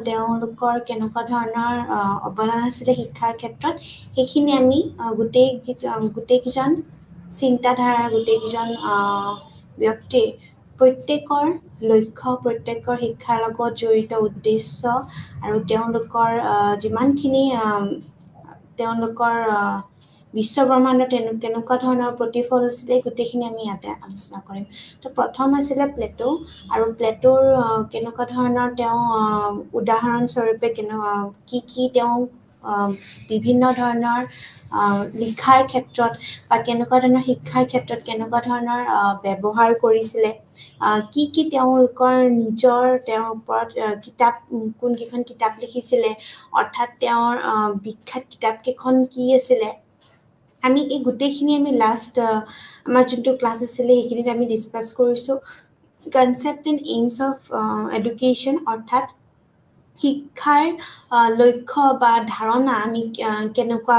তেওঁলোকৰ কেনেকুৱা ধৰণৰ অৱদান আছিলে শিক্ষাৰ ক্ষেত্ৰত সেইখিনি আমি গোটেইকেইজন চিন্তাধাৰা গোটেইকেইজন ব্যক্তিৰ প্ৰত্যেকৰ লক্ষ্য প্ৰত্যেকৰ শিক্ষাৰ লগত জড়িত উদ্দেশ্য আৰু তেওঁলোকৰ যিমানখিনি তেওঁলোকৰ বিশ্বব্ৰহ্মাণ্ডত কেনেকুৱা ধৰণৰ প্ৰতিফল আছিলে গোটেইখিনি আমি ইয়াতে আলোচনা কৰিম তো প্ৰথম আছিলে প্লেটো আৰু প্লেটোৰ কেনেকুৱা ধৰণৰ তেওঁ উদাহৰণস্বৰূপে কি তেওঁ বিভিন্ন ধৰণৰ লিখাৰ ক্ষেত্ৰত বা কেনেকুৱা ধৰণৰ শিক্ষাৰ ক্ষেত্ৰত কেনেকুৱা ধৰণৰ ব্যৱহাৰ কৰিছিলে কি তেওঁলোকৰ নিজৰ তেওঁৰ ওপৰত কিতাপ কোনকেইখন কিতাপ লিখিছিলে অৰ্থাৎ তেওঁৰ বিখ্যাত কিতাপকেইখন কি আছিলে আমি এই গোটেইখিনি আমি লাষ্ট আমাৰ যোনটো ক্লাছ আছিলে সেইখিনিত আমি ডিছকাছ কৰিছোঁ concept and AIIMS of education অৰ্থাৎ শিক্ষাৰ লক্ষ্য বা ধাৰণা আমি কেনেকুৱা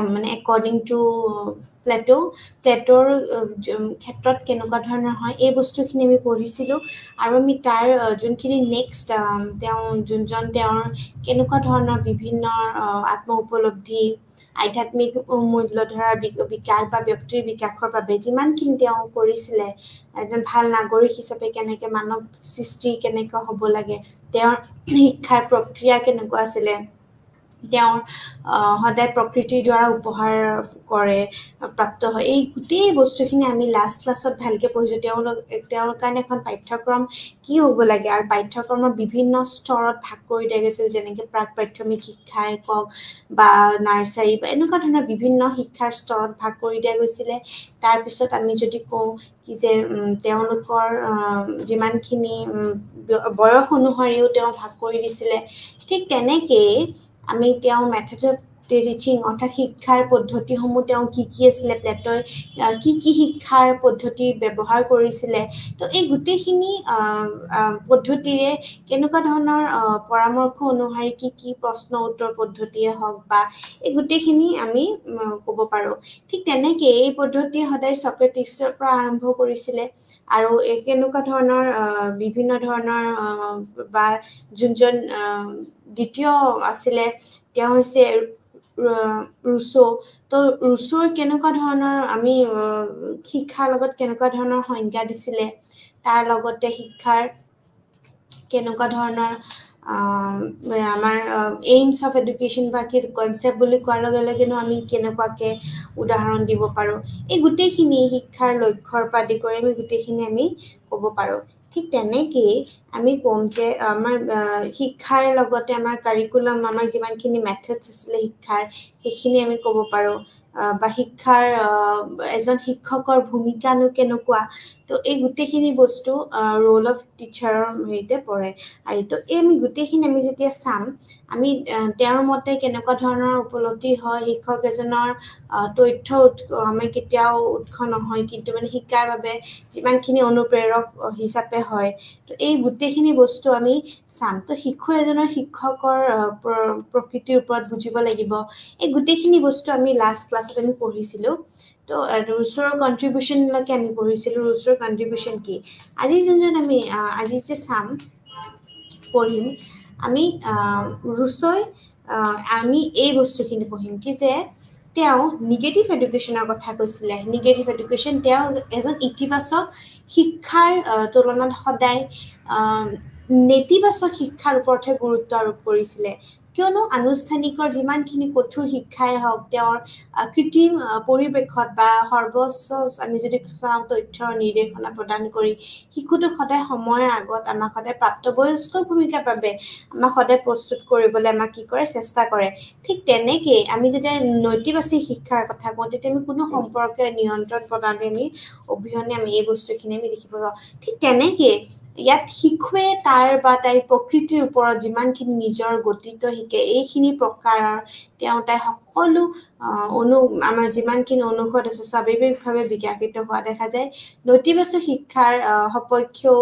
মানে একৰ্ডিং টু প্লেটোৰ ক্ষেত্ৰত কেনেকুৱা ধৰণৰ হয় এই বস্তুখিনি আমি পঢ়িছিলোঁ আৰু আমি তাৰ যোনখিনি নেক্সট যোনজন তেওঁৰ কেনেকুৱা ধৰণৰ বিভিন্ন আত্ম উপলব্ধি আধ্যাত্মিক মূল্যধাৰাৰ বিকাশ বা ব্যক্তিৰ বিকাশৰ বাবে যিমানখিনি তেওঁ কৰিছিলে এজন ভাল নাগৰিক হিচাপে কেনেকৈ মানৱ সৃষ্টি কেনেকৈ হ'ব লাগে তেওঁৰ শিক্ষাৰ প্ৰক্ৰিয়া কেনেকুৱা আছিলে তেওঁৰ সদায় প্ৰকৃতিৰ দ্বাৰা উপহাৰ কৰে প্ৰাপ্ত হয় এই গোটেই বস্তুখিনি আমি লাষ্ট ক্লাছত ভালকৈ পঢ়িছোঁ তেওঁৰ কাৰণে এখন পাঠ্যক্ৰম কি হ'ব লাগে আৰু পাঠ্যক্ৰমৰ বিভিন্ন স্তৰত ভাগ কৰি দিয়া গৈছিল যেনেকৈ প্ৰাক প্ৰাথমিক শিক্ষাই কওক বা নাৰ্চাৰী বা এনেকুৱা ধৰণৰ বিভিন্ন শিক্ষাৰ স্তৰত ভাগ কৰি দিয়া গৈছিলে তাৰপিছত আমি যদি কওঁ কি যে তেওঁলোকৰ যিমানখিনি বয়স অনুসৰিও তেওঁ ভাগ কৰি দিছিলে ঠিক তেনেকেই আমি তেওঁ মেথড অফ টিচিং অৰ্থাৎ শিক্ষাৰ পদ্ধতিসমূহ তেওঁ কি আছিলে প্লেটৰ কি শিক্ষাৰ পদ্ধতি ব্যৱহাৰ কৰিছিলে তো এই গোটেইখিনি পদ্ধতিৰে কেনেকুৱা ধৰণৰ পৰামৰ্শ অনুসৰি কি প্ৰশ্ন উত্তৰ পদ্ধতিয়ে হওক বা এই গোটেইখিনি আমি ক'ব পাৰোঁ ঠিক তেনেকৈ এই পদ্ধতিয়ে সদায় চক্ৰেটিছৰ পৰা আৰম্ভ কৰিছিলে আৰু কেনেকুৱা ধৰণৰ বিভিন্ন ধৰণৰ বা যোনজন দ্বিতীয় আছিলে তেওঁ হৈছে ৰুছো তো ৰুছোৰ কেনেকুৱা ধৰণৰ আমি শিক্ষাৰ লগত কেনেকুৱা ধৰণৰ সংজ্ঞা দিছিলে তাৰ লগতে শিক্ষাৰ কেনেকুৱা ধৰণৰ আমাৰ এইমছ অফ এডুকেশ্যন বা কি কনচেপ্ট বুলি কোৱাৰ লগে লগেনো আমি কেনেকুৱাকৈ উদাহৰণ দিব পাৰোঁ এই গোটেইখিনি শিক্ষাৰ লক্ষ্যৰ পৰা আদি কৰি আমি গোটেইখিনি আমি ক'ব পাৰোঁ ঠিক তেনেকেই আমি ক'ম যে আমাৰ শিক্ষাৰ লগতে আমাৰ কাৰিকুলাম আমাৰ যিমানখিনি মেথডছ আছিলে শিক্ষাৰ সেইখিনি আমি ক'ব পাৰোঁ বা শিক্ষাৰ এজন শিক্ষকৰ ভূমিকানো কেনেকুৱা তো এই গোটেইখিনি বস্তু ৰোল অফ টিচাৰৰ হেৰিতে পৰে আৰু তো এই আমি গোটেইখিনি আমি যেতিয়া চাম আমি তেওঁৰ মতে কেনেকুৱা ধৰণৰ উপলব্ধি হয় শিক্ষক এজনৰ তথ্য আমি কেতিয়াও উৎস নহয় কিন্তু মানে শিকাৰ বাবে যিমানখিনি অনুপ্ৰেৰক হিচাপে হয় তো এই গোটেইখিনি বস্তু আমি চাম তো শিশু এজনৰ শিক্ষকৰ প্ৰকৃতিৰ ওপৰত বুজিব লাগিব এই গোটেইখিনি বস্তু আমি লাষ্ট ক্লাছত আমি পঢ়িছিলোঁ তো ৰুছৰ কণ্ট্ৰিবিউশ্যনলৈকে আমি পঢ়িছিলোঁ ৰুছৰ কণ্ট্ৰিবিউশ্যন কি আজি যোনজন আমি আজি যে চাম পঢ়িম আমি ৰুছই আমি এই বস্তুখিনি পঢ়িম কি যে তেওঁ নিগেটিভ এডুকেশ্যনৰ কথা কৈছিলে নিগেটিভ এডুকেশ্যন তেওঁ এজন ইতিবাচক শিক্ষাৰ তুলনাত সদায় নেতিবাচক শিক্ষাৰ ওপৰতহে গুৰুত্ব আৰোপ কৰিছিলে কিয়নো আনুষ্ঠানিকৰ যিমানখিনি কঠোৰ শিক্ষাই হওক তেওঁৰ কৃত্ৰিম পৰিৱেশত বা সৰ্বোচ্চ আমি যদি চাওঁ তথ্য নিৰ্দেশনা প্ৰদান কৰি শিশুটোক সদায় সময়ৰ আগত আমাক সদায় প্ৰাপ্তবয়স্কৰ ভূমিকাৰ বাবে আমাক সদায় প্ৰস্তুত কৰিবলৈ আমাক কি কৰে চেষ্টা কৰে ঠিক তেনেকেই আমি যেতিয়া নৈতিবাচী শিক্ষাৰ কথা কওঁ তেতিয়া আমি কোনো সম্পৰ্কে নিয়ন্ত্ৰণ প্ৰণালী আমি অবিহনে আমি এই বস্তুখিনি আমি দেখিব পাওঁ ঠিক তেনেকেই ইয়াত শিশুৱে তাৰ বা তাইৰ প্ৰকৃতিৰ ওপৰত যিমানখিনি নিজৰ গতিত শিকে এইখিনি প্ৰকাৰৰ তাই সকলো আমাৰ যিমানখিনি অনুষদ আছে স্বাভাৱিকভাৱে বিকশিত হোৱা দেখা যায় নৈতিবাচক শিক্ষাৰ সপক্ষেও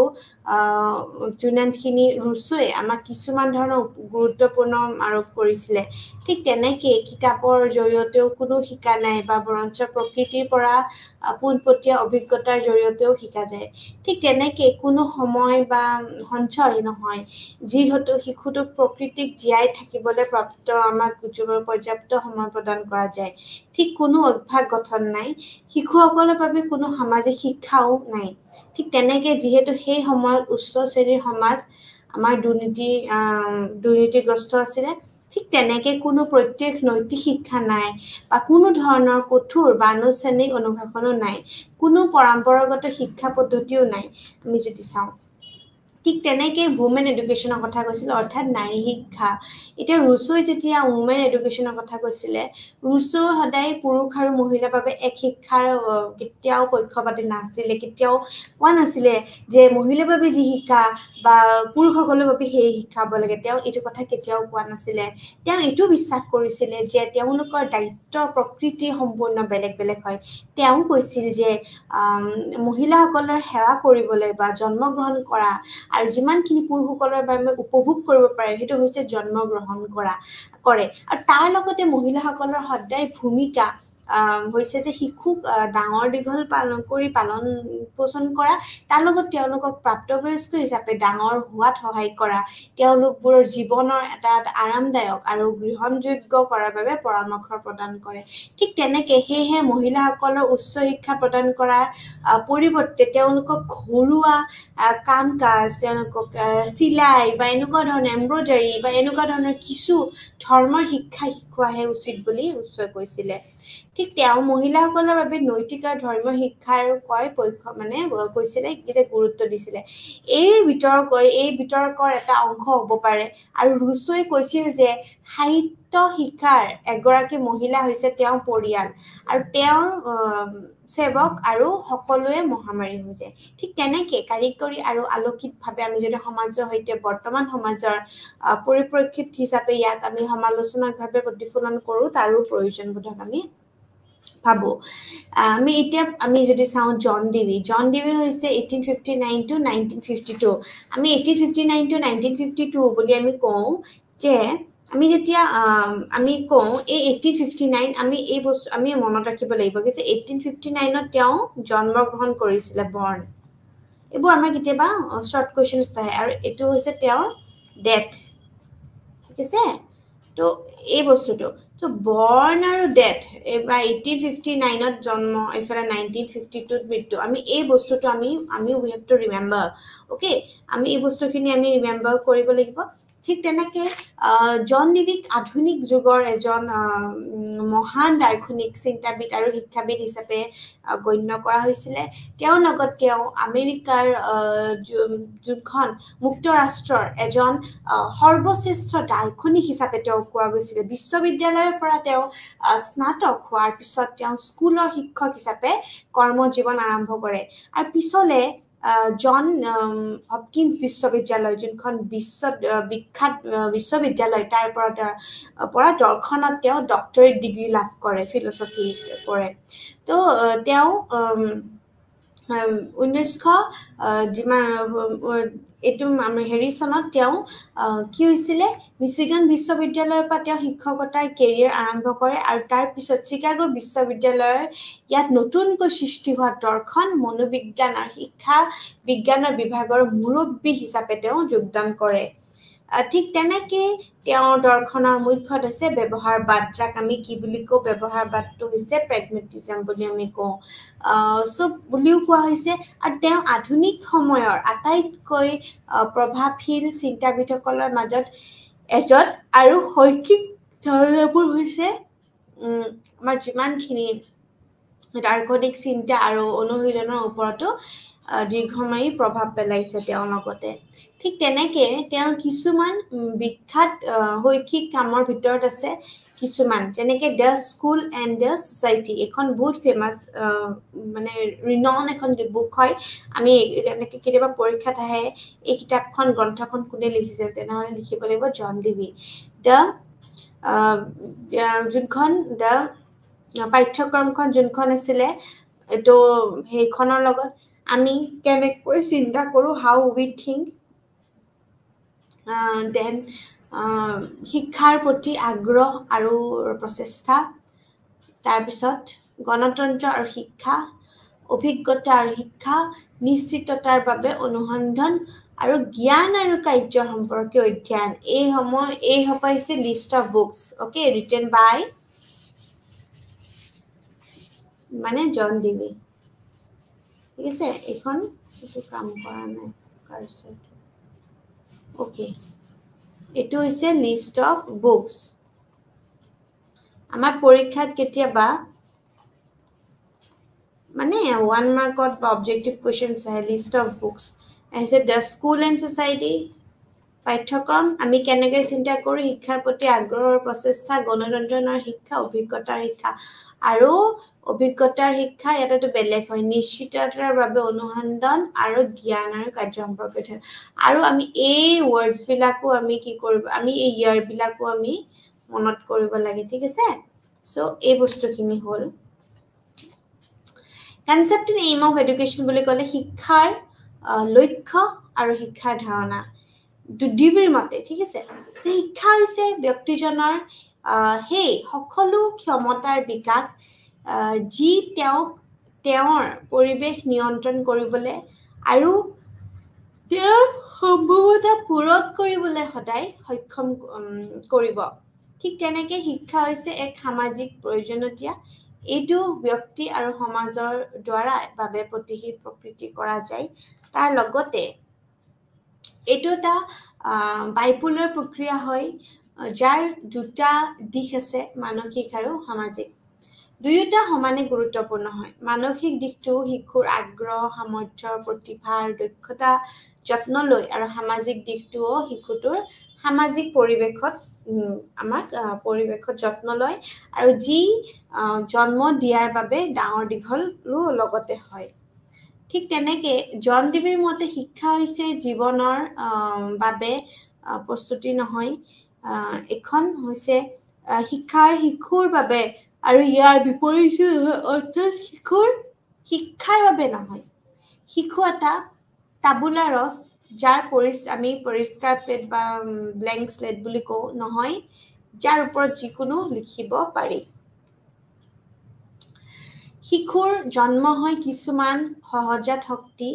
যোনখিনি ৰুছুৱে আমাক কিছুমান ধৰণৰ গুৰুত্বপূৰ্ণ আৰোপ কৰিছিলে ঠিক তেনেকে কিতাপৰ জৰিয়তেও কোনো শিকা নাই বা বৰঞ্চ প্ৰকৃতিৰ পৰা পোনপটীয়া অভিজ্ঞতাৰ জৰিয়তেও শিকা যায় ঠিক তেনেকে কোনো সময় বা সঞ্চয় নহয় যিহেতু শিশুটোক প্ৰকৃতিক জীয়াই থাকিবলৈ প্ৰাপ্ত আমাক পৰ্যাপ্ত সময় প্ৰদান কৰা যায় ঠিক কোনো অভ্যাস গঠন নাই শিশুসকলৰ বাবে কোনো সামাজিক শিক্ষাও নাই ঠিক তেনেকে যিহেতু সেই সময়ত উচ্চ শ্ৰেণীৰ সমাজ আমাৰ দুৰ্নীতিগ্ৰস্ত আছিলে ঠিক তেনেকে কোনো প্ৰত্যেক নৈতিক শিক্ষা নাই বা কোনো ধৰণৰ কঠোৰ বা আনুষ্ঠানিক অনুশাসনো নাই কোনো পৰম্পৰাগত শিক্ষা পদ্ধতিও নাই আমি যদি চাওঁ ঠিক তেনেকে ওমেন এডুকেশ্যনৰ কথা কৈছিল অৰ্থাৎ নাৰী শিক্ষা এতিয়া ৰুছুই যেতিয়া ওমেন এডুকেশ্যনৰ কথা কৈছিলে ৰুছু সদায় পুৰুষ আৰু মহিলাৰ বাবে এক শিক্ষাৰ কেতিয়াও পক্ষপাতি নাছিলে কেতিয়াও কোৱা নাছিলে যে মহিলাৰ বাবে যি শিক্ষা বা পুৰুষসকলৰ বাবে সেই শিক্ষা হ'ব লাগে এইটো কথা কেতিয়াও কোৱা নাছিলে এইটো বিশ্বাস কৰিছিলে যে তেওঁলোকৰ দায়িত্ব প্ৰকৃতি সম্পূৰ্ণ বেলেগ বেলেগ হয় কৈছিল যে মহিলাসকলৰ সেৱা কৰিবলৈ বা জন্মগ্ৰহণ কৰা আৰু যিমানখিনি পুৰুষসকলৰ বাবে উপভোগ কৰিব পাৰে সেইটো হৈছে জন্মগ্ৰহণ কৰে আৰু তাৰ লগতে মহিলাসকলৰ সদায় ভূমিকা হৈছে যে শিশুক ডাঙৰ দীঘল পালন পোষণ কৰা তাৰ লগত তেওঁলোকক প্ৰাপ্তবয়স্ক হিচাপে ডাঙৰ হোৱাত সহায় কৰা তেওঁলোকবোৰৰ জীৱনৰ এটা আৰামদায়ক আৰু গ্ৰহণযোগ্য কৰাৰ বাবে পৰামৰ্শ প্ৰদান কৰে ঠিক তেনেকে সেয়েহে মহিলাসকলৰ উচ্চ শিক্ষা প্ৰদান কৰাৰ পৰিৱৰ্তে তেওঁলোকক ঘৰুৱা কাম-কাজ তেওঁলোকক চিলাই বা এনেকুৱা ধৰণৰ এমব্ৰইডাৰী বা এনেকুৱা ধৰণৰ কিছু ধৰ্মৰ শিক্ষা শিকোৱাহে উচিত বুলি ৰুছুৱে কৈছিলে ঠিক মহিলাসকলৰ বাবে নৈতিক আৰু ধৰ্মীয় শিক্ষাৰ কৈছিলে যে গুৰুত্ব দিছিলে এই বিতৰ্কৰ এটা অংশ হ'ব পাৰে আৰু ৰুছুৱে কৈছিল যে সাহিত্য শিক্ষাৰ এগৰাকী মহিলা হৈছে পৰিয়াল আৰু সেৱক আৰু সকলোৱে মহামাৰী হৈ যায় ঠিক তেনেকে কাৰিকৰী আৰু আলোকিতভাৱে আমি যদি সমাজৰ সৈতে বৰ্তমান সমাজৰ পৰিপ্ৰেক্ষিত হিচাপে ইয়াক আমি সমালোচনাভাৱে প্ৰতিফলন কৰো তাৰো প্ৰয়োজনবোধক আমি ভাবো আমি যদি চাওঁ জন ডিভি হৈছে 1859 to 1952 আমি 1859 to 1952 বুলি আমি কওঁ যে আমি যেতিয়া আমি কওঁ এই 1859 আমি মনত ৰাখিব লাগিব যে 1859 ত জন্মগ্ৰহণ কৰিছিলে বৰ্ণ এইবোৰ আমাৰ কেতিয়াবা শৰ্ট কোৱেশ্চনছ আহে আৰু এইটো হৈছে ডেথ ঠিক আছে তো এই বস্তুটো তো বৰ্ণ আৰু ডেথ বা 1859 জন্ম এফালে 1952 ত মৃত্যু আমি এই বস্তুটো আমি উই হেভ টু ৰিমেম্বাৰ ওকে আমি এই বস্তুখিনি আমি ৰিমেম্বাৰ কৰিব লাগিব ঠিক তেনেকে জন ডিভিক আধুনিক যুগৰ এজন মহান দাৰ্শনিক চিন্তাবিদ আৰু শিক্ষাবিদ হিচাপে গণ্য কৰা হৈছিলে লগত আমেৰিকাৰ যোনখন মুক্ত ৰাষ্ট্ৰৰ এজন সৰ্বশ্ৰেষ্ঠ দাৰ্শনিক হিচাপে কোৱা গৈছিলে বিশ্ববিদ্যালয়ৰ পৰা স্নাতক হোৱাৰ পিছত স্কুলৰ শিক্ষক হিচাপে কৰ্মজীৱন আৰম্ভ কৰে আৰু পিছলে জন হপকিন্স বিশ্ববিদ্যালয় যোনখন বিখ্যাত বিশ্ববিদ্যালয় তাৰ পৰা দৰ্শনত ডক্টৰেট ডিগ্ৰী লাভ কৰে ফিলচফি কৰে তো 1900 এইটো চনত কি হৈছিলে মিচিগান বিশ্ববিদ্যালয়ৰ পৰা শিক্ষকতাৰ কেৰিয়াৰ আৰম্ভ কৰে আৰু তাৰ পিছত চিকাগো বিশ্ববিদ্যালয়ৰ ইয়াত নতুনকৈ সৃষ্টি হোৱা দৰ্শন মনোবিজ্ঞান আৰু শিক্ষা বিজ্ঞানৰ বিভাগৰ মুৰব্বী হিচাপে যোগদান কৰে ঠিক তেনেকে দৰ্শনৰ মুখ্যত হৈছে ব্যৱহাৰবাদ যাক আমি কি বুলি কওঁ ব্যৱহাৰবাদটো হৈছে প্ৰেগমেটিজম বুলি আমি কওঁ সব বুলিও কোৱা হৈছে আৰু আধুনিক সময়ৰ আটাইতকৈ প্ৰভাৱশীল চিন্তাবিদসকলৰ মাজত এজন আৰু শৈক্ষিক ধাৰণাবোৰ হৈছে আমাৰ যিমানখিনি দাৰ্শনিক চিন্তা আৰু অনুশীলনৰ ওপৰতো দীৰ্ঘম্যায়ী প্ৰভাৱ পেলাইছে লগতে ঠিক তেনেকে কিছুমান বিখ্যাত শৈক্ষিক কামৰ ভিতৰত আছে কিছুমান যেনেকে the school and the society এখন বহুত ফেমাছ মানে ৰিনাউন এখন বুক হয় আমি এনেকৈ কেতিয়াবা পৰীক্ষাত আহে এই কিতাপখন গ্ৰন্থখন কোনে লিখিছিল তেনেহ'লে লিখিব লাগিব জন ডিভি দ্য যোনখন দ্য পাঠ্যক্ৰমখন যোনখন আছিলে এইটো সেইখনৰ লগত আমি কেনেকৈ চিন্তা কৰোঁ হাউ উই থিংক দেন শিক্ষাৰ প্ৰতি আগ্ৰহ আৰু প্ৰচেষ্টা তাৰপিছত গণতন্ত্ৰ আৰু শিক্ষা অভিজ্ঞতা আৰু শিক্ষা নিশ্চিততাৰ বাবে অনুসন্ধান আৰু জ্ঞান আৰু কাৰ্য সম্পৰ্কে অধ্যয়ন এই হৈছে list of books okay written by মানে জন ডিভি ঠিক আছে এখন কিছু কাম কৰা নাই ওকে এইটো হৈছে লিষ্ট অফ বুকস আমাৰ পৰীক্ষাত কেতিয়াবা মানে 1 মাৰ্কত বা অবজেক্টিভ কোৱেশ্চনছ আহে লিষ্ট অফ বুকস আহিছে দ্য স্কুল এণ্ড ছ'চাইটি পাঠ্যক্ৰম আমি কেনেকৈ চিন্তা কৰোঁ শিক্ষাৰ প্ৰতি আগ্ৰহৰ প্ৰচেষ্টা গণতন্ত্ৰৰ শিক্ষা অভিজ্ঞতাৰ শিক্ষা আৰু অভিজ্ঞতাৰ শিক্ষা ইয়াতেতো বেলেগ হয় নিশ্চিততাৰ বাবে অনুসন্ধান আৰু জ্ঞান আৰু কাৰ্য সম্পৰ্কে আৰু আমি এই ৱৰ্ডছবিলাকো আমি কি কৰিব আমি এই ইয়াৰবিলাকো আমি মনত কৰিব লাগে ঠিক আছে সো এই বস্তুখিনি হ'ল concept and aim of education বুলি ক'লে শিক্ষাৰ লক্ষ্য আৰু শিক্ষাৰ ধাৰণা ডিভিৰ মতে ঠিক আছে শিক্ষা হৈছে ব্যক্তিজনৰ সেই সকলো ক্ষমতাৰ বিকাশ যি তেওঁৰ পৰিৱেশ নিয়ন্ত্ৰণ কৰিবলৈ আৰু তেওঁৰ সম্ভাৱনা পূৰণ কৰিবলৈ সদায় সক্ষম কৰিব ঠিক তেনেকৈ শিক্ষা হৈছে এক সামাজিক প্ৰয়োজনীয়তা এইটো ব্যক্তি আৰু সমাজৰ দ্বাৰা বাবে প্ৰতিহিত প্ৰকৃতি কৰা যায় তাৰ লগতে এইটো এটা বাইপোলাৰ প্ৰক্ৰিয়া হয় যাৰ দুটা দিশ আছে মানসিক আৰু সামাজিক দুয়োটা সমানে গুৰুত্বপূৰ্ণ হয় মানসিক দিশটো শিশুৰ আগ্ৰহ সামৰ্থ্য প্ৰতিভা দক্ষতা যত্ন লয় আৰু সামাজিক দিশটোও শিশুটোৰ সামাজিক পৰিৱেশত আমাক পৰিৱেশত যত্ন লয় আৰু যি জন্ম দিয়াৰ বাবে ডাঙৰ দীঘলো লগতে হয় ঠিক তেনেকৈ জন ডিভিৰ মতে শিক্ষা হৈছে জীৱনৰ বাবে প্ৰস্তুতি নহয় এখন হৈছে শিক্ষাৰ বাবে আৰু ইয়াৰ বিপৰীতে অৰ্থাৎ শিক্ষাৰ বাবে নহয় শিশু এটা টাবুলা ৰস যাৰ আমি পৰিষ্কাৰ প্লেট বা ব্লেংক স্লেট বুলি কওঁ নহয় যাৰ ওপৰত যিকোনো লিখিব পাৰি শিশুৰ জন্ম হয় কিছুমান সহজাত শক্তি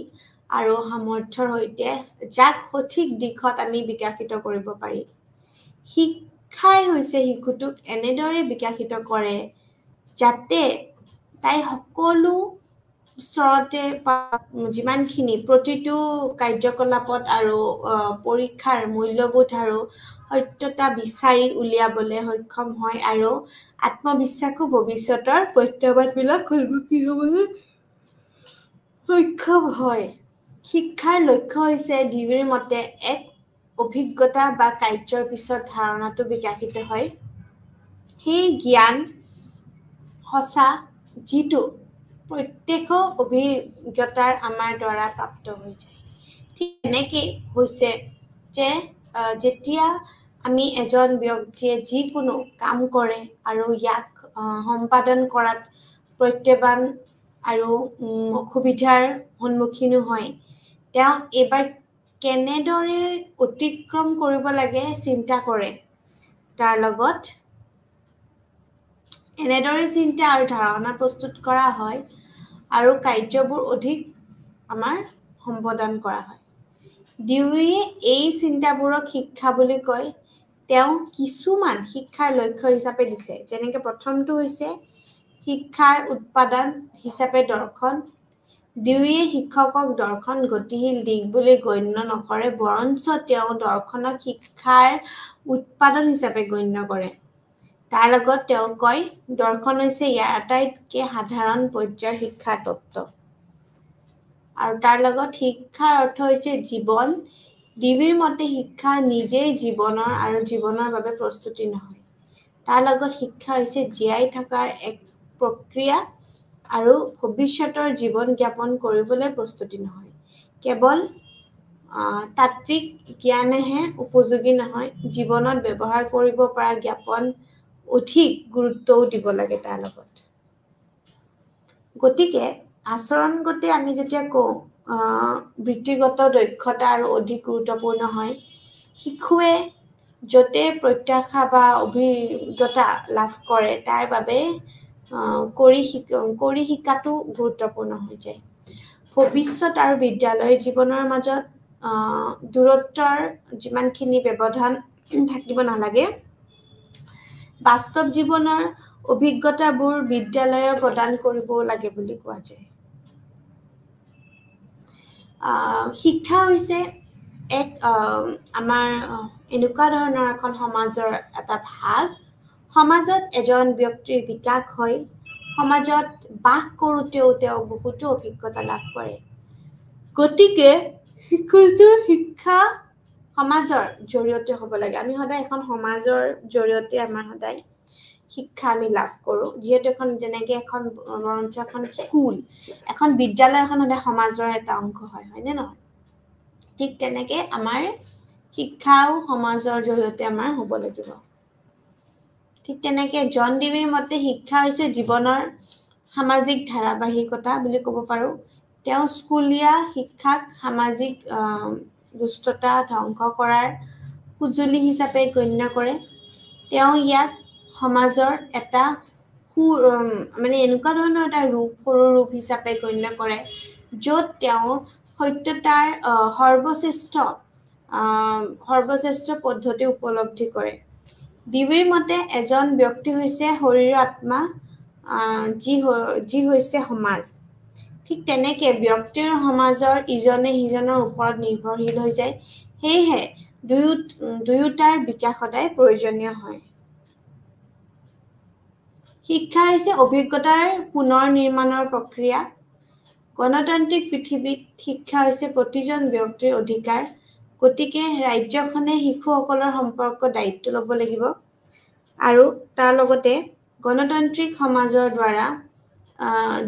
আৰু সামৰ্থ্যৰ সৈতে যাক সঠিক দিশত আমি বিকশিত কৰিব পাৰি শিক্ষাই হৈছে শিশুটোক এনেদৰে বিকশিত কৰে যাতে তাই সকলো স্তৰতে যিমানখিনি প্ৰতিটো কাৰ্যকলাপত আৰু পৰীক্ষাৰ মূল্যবোধ আৰু সত্যতা বিচাৰি উলিয়াবলৈ সক্ষম হয় আৰু আত্মবিশ্বাসো ভৱিষ্যতৰ প্ৰত্যাহ্বানবিলাক সন্মুখীন হ'বলৈ সক্ষম হয় শিক্ষাৰ লক্ষ্য হৈছে ডিভিৰ মতে এক অভিজ্ঞতা বা কাৰ্যৰ পিছত ধাৰণাটো বিকশিত হয় সেই জ্ঞান সঁচা যিটো প্ৰত্যক্ষ অভিজ্ঞতাৰ আমাৰ দ্বাৰা প্ৰাপ্ত হৈ যায় ঠিক এনেকৈ হৈছে যে যেতিয়া আমি এজন ব্যক্তিয়ে যিকোনো কাম কৰে আৰু ইয়াক সম্পাদন কৰাত প্ৰত্যাহ্বান আৰু অসুবিধাৰ সন্মুখীনো হয় তেওঁ এবাৰ কেনেদৰে অতিক্ৰম কৰিব লাগে চিন্তা কৰে তাৰ লগত এনেদৰে চিন্তা আৰু ধাৰণা প্ৰস্তুত কৰা হয় আৰু কাৰ্যবোৰ অধিক আমাৰ সম্পাদন কৰা হয় ডিউয়ে এই চিন্তাবোৰক শিক্ষা বুলি কয় তেওঁ কিছুমান শিক্ষাৰ লক্ষ্য হিচাপে দিছে যেনেকৈ প্ৰথমটো হৈছে শিক্ষাৰ উৎপাদন হিচাপে দৰ্শন ডিউয়ে শিক্ষকক দৰ্শন গতিশীল দিশ বুলি গণ্য নকৰে বৰঞ্চ তেওঁ দৰ্শনক শিক্ষাৰ উৎপাদন হিচাপে গণ্য কৰে তাৰ লগত তেওঁ কয় দৰ্শন হৈছে ইয়াৰ আটাইতকৈ সাধাৰণ পৰ্যায়ৰ শিক্ষা তত্ত্ব আৰু তাৰ লগত শিক্ষাৰ অৰ্থ হৈছে জীৱন ডিভিৰ মতে শিক্ষা নিজেই জীৱনৰ বাবে প্ৰস্তুতি নহয় তাৰ লগত শিক্ষা হৈছে জীয়াই থকাৰ এক প্ৰক্ৰিয়া আৰু ভৱিষ্যতৰ জীৱন যাপন কৰিবলৈ প্ৰস্তুতি নহয় কেৱল তাত্ত্বিক জ্ঞানেহে উপযোগী নহয় জীৱনত ব্যৱহাৰ কৰিব পৰা জ্ঞাপন অধিক গুৰুত্বও দিব লাগে তাৰ লগত গতিকে আচৰণগতে আমি যেতিয়া কওঁ বৃত্তিগত দক্ষতা আৰু অধিক গুৰুত্বপূৰ্ণ হয় শিশুৱে যতে প্ৰত্যাশা বা অভিজ্ঞতা লাভ কৰে তাৰ বাবে কৰি শিকাটো গুৰুত্বপূৰ্ণ হৈ যায় ভৱিষ্যত আৰু বিদ্যালয় জীৱনৰ মাজত দূৰত্বৰ যিমানখিনি ব্যৱধান থাকিব নালাগে বাস্তৱ জীৱনৰ অভিজ্ঞতাবোৰ বিদ্যালয়ৰ প্ৰদান কৰিব লাগে বুলি কোৱা যায় শিক্ষা হৈছে এক আমাৰ এনেকুৱা ধৰণৰ এখন সমাজৰ এটা ভাগ সমাজত এজন ব্যক্তিৰ বিকাশ হয় সমাজত বাস কৰোঁতেও তেওঁ বহুতো অভিজ্ঞতা লাভ কৰে গতিকে শিক্ষা সমাজৰ জৰিয়তে হ'ব লাগে আমি সদায় এখন সমাজৰ জৰিয়তে আমাৰ সদায় শিক্ষা আমি লাভ কৰোঁ যিহেতু এখন যেনেকৈ এখন বৰঞ্চ এখন স্কুল এখন বিদ্যালয় এখন সদায় সমাজৰ এটা অংশ হয়নে নহয় ঠিক তেনেকৈ আমাৰ শিক্ষাও সমাজৰ জৰিয়তে আমাৰ হ'ব লাগিব ঠিক তেনেকৈ জন ডিউৰ মতে শিক্ষা হৈছে জীৱনৰ সামাজিক ধাৰাবাহিকতা বুলি ক'ব পাৰোঁ তেওঁ স্কুলীয়া শিক্ষাক সামাজিক দুষ্টতা ধ্বংস কৰাৰ সঁজুলি হিচাপে গণ্য কৰে তেওঁ ইয়াক সমাজৰ এটা মানে এনেকুৱা ধৰণৰ এটা সৰু ৰূপ হিচাপে গণ্য কৰে য'ত তেওঁ সত্যতাৰ সৰ্বশ্ৰেষ্ঠ পদ্ধতি উপলব্ধি কৰে ডিউৰ মতে এজন ব্যক্তি হৈছে শৰীৰ আত্মা যি হৈছে সমাজ ঠিক তেনেকৈ ব্যক্তিৰ সমাজৰ ইজনে সিজনৰ ওপৰত নিৰ্ভৰশীল হৈ যায় সেয়েহে দুয়োটাৰ বিকাশ সদায় প্ৰয়োজনীয় হয় শিক্ষা হৈছে অভিজ্ঞতাৰ পুনৰ নিৰ্মাণৰ প্ৰক্ৰিয়া গণতান্ত্ৰিক পৃথিৱীত শিক্ষা হৈছে প্ৰতিজন ব্যক্তিৰ অধিকাৰ গতিকে ৰাজ্যখনে শিশুসকলৰ সম্পৰ্ক দায়িত্ব ল'ব লাগিব আৰু তাৰ লগতে গণতান্ত্ৰিক সমাজৰ দ্বাৰা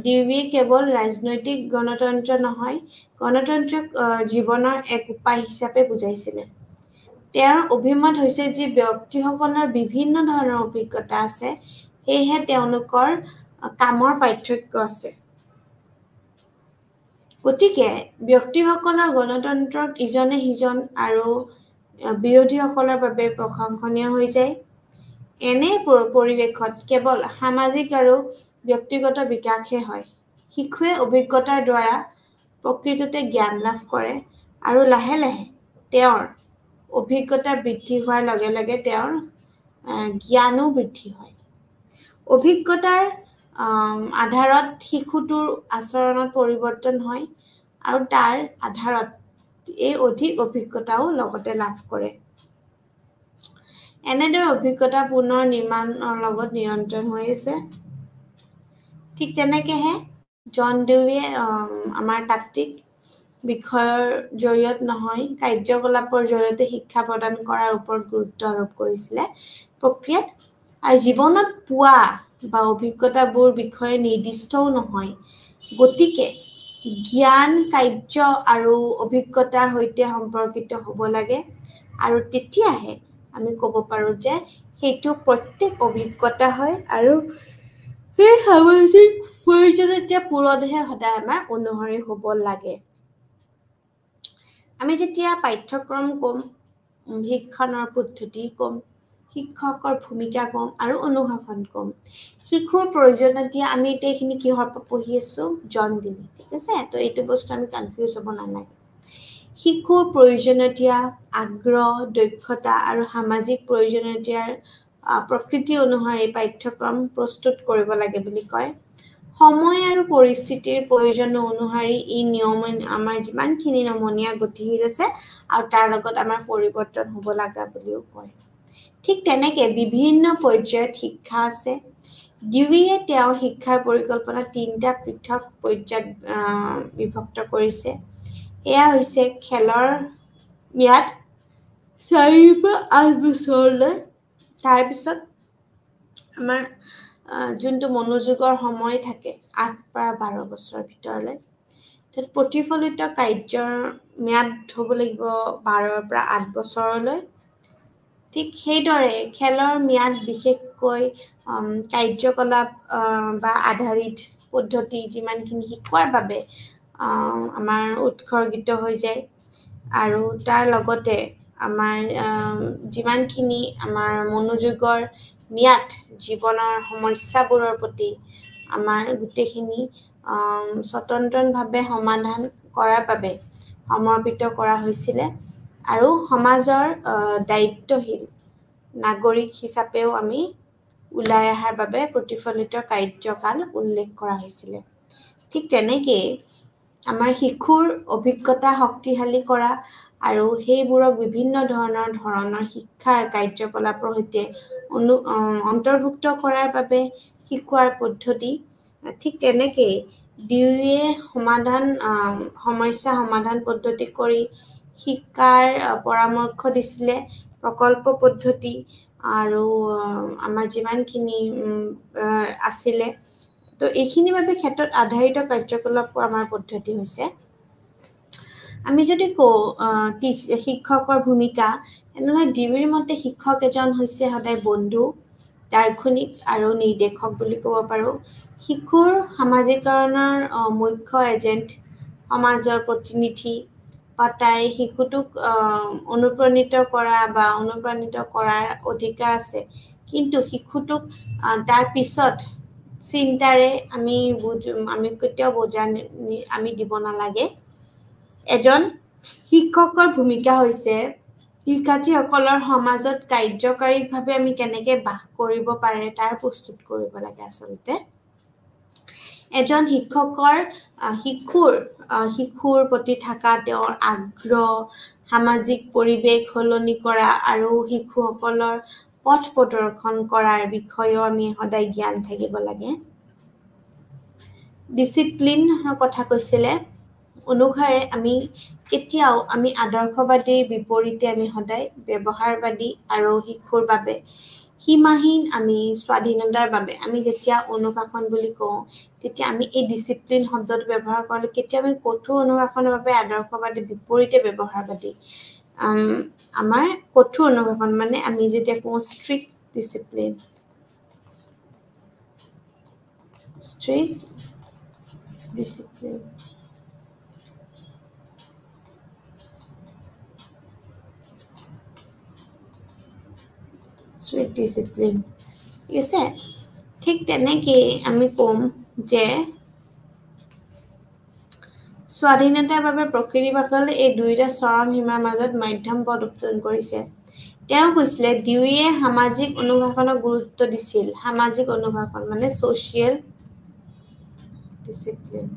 ডিউৱে কেৱল ৰাজনৈতিক গণতন্ত্ৰ নহয় গণতান্ত্ৰিক জীৱনৰ এক উপায় হিচাপে বুজাইছিলে তেওঁৰ অভিমত হৈছে যে ব্যক্তিসকলৰ বিভিন্ন ধৰণৰ অভিজ্ঞতা আছে সেয়েহে তেওঁলোকৰ কামৰ পাৰ্থক্য আছে গতিকে ব্যক্তিসকলৰ গণতন্ত্ৰত ইজনে সিজন আৰু বিৰোধীসকলৰ বাবে প্ৰশংসনীয় হৈ যায় এনে পৰিৱেশত কেৱল সামাজিক আৰু ব্যক্তিগত বিকাশহে হয় শিশুৱে অভিজ্ঞতাৰ দ্বাৰা প্ৰকৃততে জ্ঞান লাভ কৰে আৰু লাহে লাহে তেওঁৰ অভিজ্ঞতা বৃদ্ধি হোৱাৰ লগে লগে তেওঁৰ জ্ঞানো বৃদ্ধি হয় অভিজ্ঞতাৰ আধাৰত শিশুটোৰ আচৰণত পৰিৱৰ্তন হয় আৰু তাৰ আধাৰত এই অধিক অভিজ্ঞতাও লগতে লাভ কৰে এনেদৰে অভিজ্ঞতা পুনৰ নিৰ্মাণৰ লগত নিৰন্তৰ হৈ আছে ঠিক তেনেকৈহে জন ডিউৱে আমাৰ তাত্ত্বিক বিষয়ৰ জৰিয়তে নহয় কাৰ্যকলাপৰ জৰিয়তে শিক্ষা প্ৰদান কৰাৰ ওপৰত গুৰুত্ব আৰোপ কৰিছিলে প্ৰক্ৰিয়াত আৰু জীৱনত পোৱা বা অভিজ্ঞতাবোৰ বিষয়ে নিৰ্দিষ্টও নহয় গতিকে জ্ঞান কাৰ্য আৰু অভিজ্ঞতাৰ সৈতে সম্পৰ্কিত হ'ব লাগে আৰু তেতিয়াহে আমি ক'ব পাৰোঁ যে সেইটো প্ৰত্যেক অভিজ্ঞতা হয় আৰু সেই সামাজিক প্ৰয়োজনীয়তা পূৰণহে সদায় আমাৰ অনুসৰি হ'ব লাগে আমি যেতিয়া পাঠ্যক্ৰম ক'ম শিক্ষণৰ পদ্ধতি ক'ম শিক্ষকৰ ভূমিকা ক'ম আৰু অনুশাসন ক'ম শিশুৰ প্ৰয়োজনীয়তা আমি এতিয়া এইখিনি কিহৰ পৰা পঢ়ি আছোঁ জন ডিউ ঠিক আছে তো এইটো বস্তু আমি কনফিউজ হ'ব নালাগে শিশুৰ প্ৰয়োজনীয়তা আগ্ৰহ দক্ষতা আৰু সামাজিক প্ৰয়োজনীয়তাৰ প্ৰকৃতি অনুসৰি পাঠ্যক্ৰম প্ৰস্তুত কৰিব লাগে বুলি কয় সময় আৰু পৰিস্থিতিৰ প্ৰয়োজন অনুসৰি ই নিয়ম আমাৰ যিমানখিনি নমনীয়া গতিশীল আছে আৰু তাৰ লগত আমাৰ পৰিৱৰ্তন হ'ব লগা বুলিও কয় ঠিক তেনেকৈ বিভিন্ন পৰ্যায়ত শিক্ষা আছে ডিউৱে তেওঁৰ শিক্ষাৰ পৰিকল্পনা 3টা পৃথক পৰ্যায়ত বিভক্ত কৰিছে এয়া হৈছে খেলৰ ম্যাদ 4 পৰা 8 বছৰলৈ তাৰপিছত আমাৰ যোনটো মনোযোগৰ সময় থাকে 8 পৰা 12 বছৰৰ ভিতৰলৈ তাত প্ৰতিফলিত কাৰ্যৰ ম্যাদ হ'ব লাগিব 12 পৰা 8 বছৰলৈ ঠিক সেইদৰে খেলৰ ম্যাদ বিশেষকৈ কাৰ্যকলাপ বা আধাৰিত পদ্ধতি যিমানখিনি শিকোৱাৰ বাবে আমাৰ উৎসৰ্গিত হৈ যায় আৰু তাৰ লগতে আমাৰ যিমানখিনি আমাৰ মনোযোগৰ ম্যাদ জীৱনৰ সমস্যাবোৰৰ প্ৰতি আমাৰ গোটেইখিনি স্বতন্ত্ৰভাৱে সমাধান কৰাৰ বাবে সমৰ্পিত কৰা হৈছিলে আৰু সমাজৰ দায়িত্বশীল নাগৰিক হিচাপেও আমি ওলাই অহাৰ বাবে প্ৰতিফলিত কাৰ্যকাল উল্লেখ কৰা হৈছিলে ঠিক তেনেকৈ আমাৰ শিশুৰ অভিজ্ঞতা শক্তিশালী কৰা আৰু সেইবোৰক বিভিন্ন ধৰণৰ শিক্ষাৰ কাৰ্যকলাপৰ সৈতে অন্তৰ্ভুক্ত কৰাৰ বাবে শিকোৱাৰ পদ্ধতি ঠিক তেনেকৈ ডিউয়ে সমস্যা সমাধান পদ্ধতি কৰি শিক্ষাৰ পৰামৰ্শ দিছিলে প্ৰকল্প পদ্ধতি আৰু আমাৰ যিমানখিনি আছিলে তো এইখিনি বাবে ক্ষেত্ৰত আধাৰিত কাৰ্যকলাপৰ আমাৰ পদ্ধতি হৈছে আমি যদি কওঁ শিক্ষকৰ ভূমিকা তেনেহ'লে ডিউৰ মতে শিক্ষক এজন হৈছে সদায় বন্ধু দাৰ্শনিক আৰু নিৰ্দেশক বুলি ক'ব পাৰোঁ শিশুৰ সামাজিকৰণৰ মুখ্য এজেণ্ট সমাজৰ প্ৰতিনিধি বা তাই শিশুটোক অনুপ্ৰাণিত কৰা বা অনুপ্ৰাণিত কৰাৰ অধিকাৰ আছে কিন্তু শিশুটোক তাৰ পিছত চিন্তাৰে আমি কেতিয়াও বোজা আমি দিব নালাগে এজন শিক্ষকৰ ভূমিকা হৈছে শিক্ষাৰ্থীসকলৰ সমাজত কাৰ্যকাৰীভাৱে আমি কেনেকৈ বাস কৰিব পাৰে তাৰ প্ৰস্তুত কৰিব লাগে আচলতে এজন শিক্ষকৰ শিশুৰ প্ৰতি থকা তেওঁৰ আগ্ৰহ সামাজিক পৰিৱেশ সলনি কৰা আৰু শিশুসকলৰ পথ প্ৰদৰ্শন কৰাৰ বিষয়েও আমি সদায় জ্ঞান থাকিব লাগে ডিসিপ্লিনৰ কথা কৈছিলে অনুসাৰে আমি কেতিয়াও আমি আদৰ্শবাদীৰ বিপৰীতে আমি সদায় ব্যৱহাৰবাদী আৰু শিশুৰ বাবে সীমাহীন আমি স্বাধীনতাৰ বাবে আমি যেতিয়া অনুশাসন বুলি কওঁ তেতিয়া আমি এই ডিসিপ্লিন শব্দটো ব্যৱহাৰ কৰিলে কেতিয়া আমি কঠোৰ অনুশাসনৰ বাবে আদৰ্শবাদী বিপৰীতে ব্যৱহাৰবাদী আমাৰ কঠোৰ অনুশাসন মানে আমি যেতিয়া কওঁ ষ্ট্ৰিক্ট ডিসিপ্লিন strict discipline ঠিক আছে ঠিক তেনেকৈ আমি কম যে স্বাধীনতাৰ বাবে প্ৰকৃতি বাকলে এই দুইটা চৰম সীমাৰ মাজত মধ্যম পথ উত্তোলন কৰিছে তেওঁ কৈছিলে ডিউয়ে সামাজিক অনুশাসনক গুৰুত্ব দিছিল সামাজিক অনুশাসন মানে সোশিয়েল ডিসিপ্লিন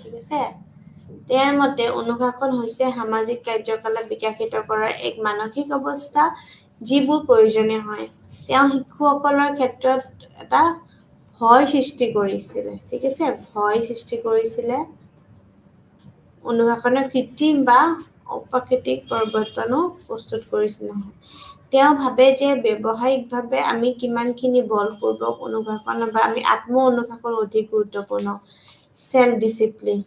ঠিক আছে তেওঁৰ মতে অনুশাসন হৈছে সামাজিক কাৰ্যকলাপ বিকশিত কৰাৰ এক মানসিক অৱস্থা যিবোৰ প্ৰয়োজনীয় হয় তেওঁ শিশুসকলৰ ক্ষেত্ৰত এটা ভয় সৃষ্টি কৰিছিলে ঠিক আছে ভয় সৃষ্টি কৰিছিলে অনুশাসনৰ কৃত্ৰিম বা অপ্ৰাকৃতিক পৰিৱৰ্তনো প্ৰস্তুত কৰিছিল নহয় তেওঁ ভাবে যে ব্যৱহাৰিকভাৱে আমি কিমানখিনি বলপূৰ্বক অনুশাসন বা আমি আত্ম অনুশাসন অধিক গুৰুত্বপূৰ্ণ সেলফ ডিসিপ্লিন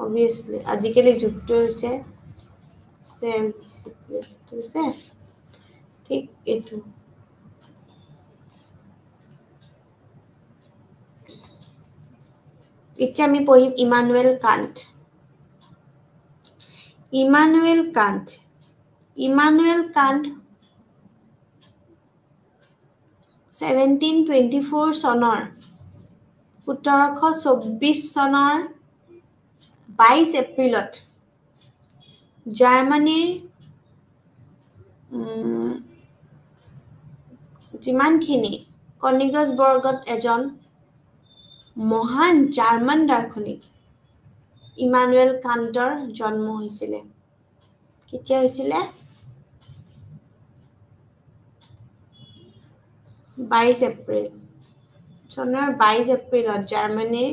obviously আজিকালি যুগটো হৈছে সেলফ ডিসিপ্লিন ঠিক আছে ঠিক এইটো এতিয়া আমি পঢ়িম ইমানুৱেল কান্ট 1724 চনৰ 1724 চনৰ 22 এপ্ৰিলত জাৰ্মানীৰ যিমানখিনি কনিগসবৰ্গত এজন মহান জাৰ্মান দাৰ্শনিক ইমানুৱেল কান্টৰ জন্ম হৈছিল কেতিয়া হৈছিল 22 এপ্ৰিল চনৰ 22 এপ্ৰিলত জাৰ্মানীৰ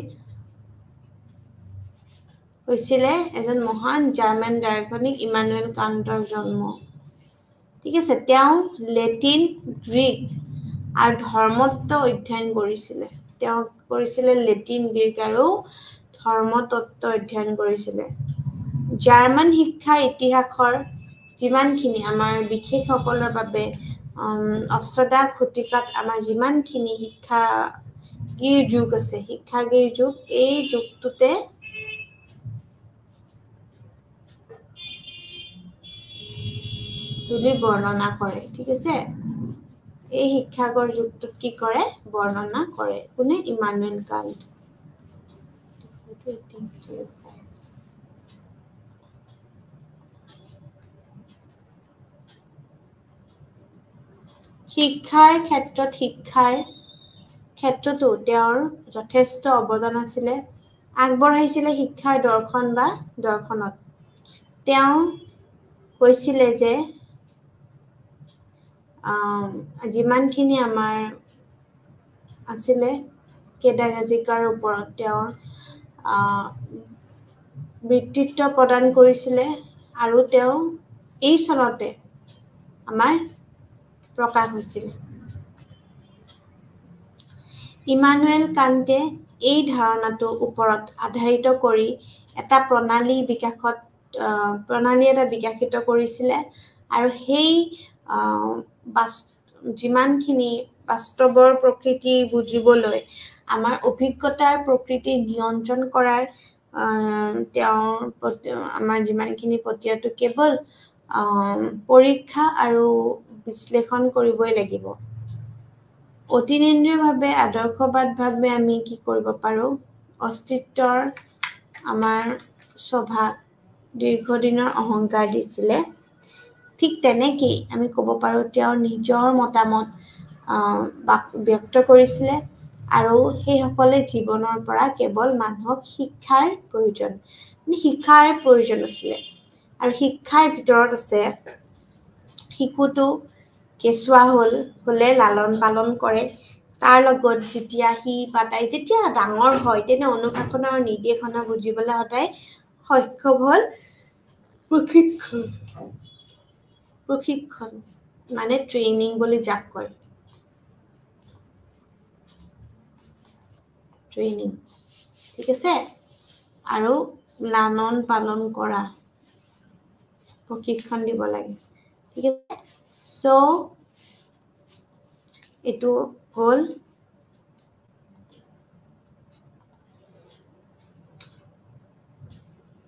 হৈছিলে এজন মহান জাৰ্মান দাৰ্শনিক ইমানুৱেল কান্টৰ জন্ম ঠিক আছে তেওঁ লেটিন গ্ৰীক আৰু ধৰ্মতত্ত্ব অধ্যয়ন কৰিছিলে তেওঁ কৰিছিলে লেটিন গ্ৰীক আৰু ধৰ্মতত্ত্ব অধ্যয়ন কৰিছিলে জাৰ্মান শিক্ষাৰ ইতিহাসৰ যিমানখিনি আমাৰ বিশেষসকলৰ বাবে অষ্টদশ শতিকাত আমাৰ যিমানখিনি শিক্ষাগীৰ যুগ আছে শিক্ষাগীৰ যুগ এই যুগটোতে বুলি বৰ্ণনা কৰে ঠিক আছে এই শিক্ষাগৰ যুগটোত কি কৰে বৰ্ণনা কৰে কোনে ইমানুৱেল কান্ট শিক্ষাৰ ক্ষেত্ৰতো তেওঁৰ যথেষ্ট অৱদান আছিলে আগবঢ়াইছিলে শিক্ষাৰ দৰ্শন বা দৰ্শনত তেওঁ কৈছিলে যে যিমানখিনি আমাৰ আছিলে কেদাগাজিকাৰ ওপৰত তেওঁৰ বৃত্তিত্ব প্ৰদান কৰিছিলে আৰু তেওঁ এই চনতে আমাৰ প্ৰকাশ হৈছিল ইমানুৱেল কান্টে এই ধাৰণাটোৰ ওপৰত আধাৰিত কৰি এটা প্ৰণালী এটা বিকশিত কৰিছিলে আৰু সেই যিমানখিনি বাস্তৱৰ প্ৰকৃতি বুজিবলৈ আমাৰ অভিজ্ঞতাৰ প্ৰকৃতি নিয়ন্ত্ৰণ কৰাৰ তেওঁৰ আমাৰ যিমানখিনি প্ৰক্ৰিয়াটো কেৱল পৰীক্ষা আৰু বিশ্লেষণ কৰিবই লাগিব অতিনিন্দ্ৰিয়ভাৱে আদৰ্শবাদভাৱে আমি কি কৰিব পাৰোঁ অস্তিত্বৰ আমাৰ স্বভাৱ দীৰ্ঘদিনৰ অহংকাৰ দিছিলে ঠিক তেনেকেই আমি ক'ব পাৰোঁ তেওঁৰ নিজৰ মতামত ব্যক্ত কৰিছিলে আৰু সেইসকলে জীৱনৰ পৰা কেৱল মানুহক শিক্ষাৰ প্ৰয়োজন আছিলে আৰু শিক্ষাৰ ভিতৰত আছে শিশুটো কেঁচুৱা হ'লে লালন পালন কৰে তাৰ লগত যেতিয়া সি বা তাই যেতিয়া ডাঙৰ হয় তেনে অনুশাসন আৰু নিৰ্দেশনা বুজিবলৈ সদায় সক্ষম হ'ল প্ৰশিক্ষণ মানে ট্ৰেইনিং বুলি যাক কয় ট্ৰেইনিং ঠিক আছে আৰু লালন পালন কৰা প্ৰশিক্ষণ দিব লাগে ঠিক আছে সো এইটো হ'ল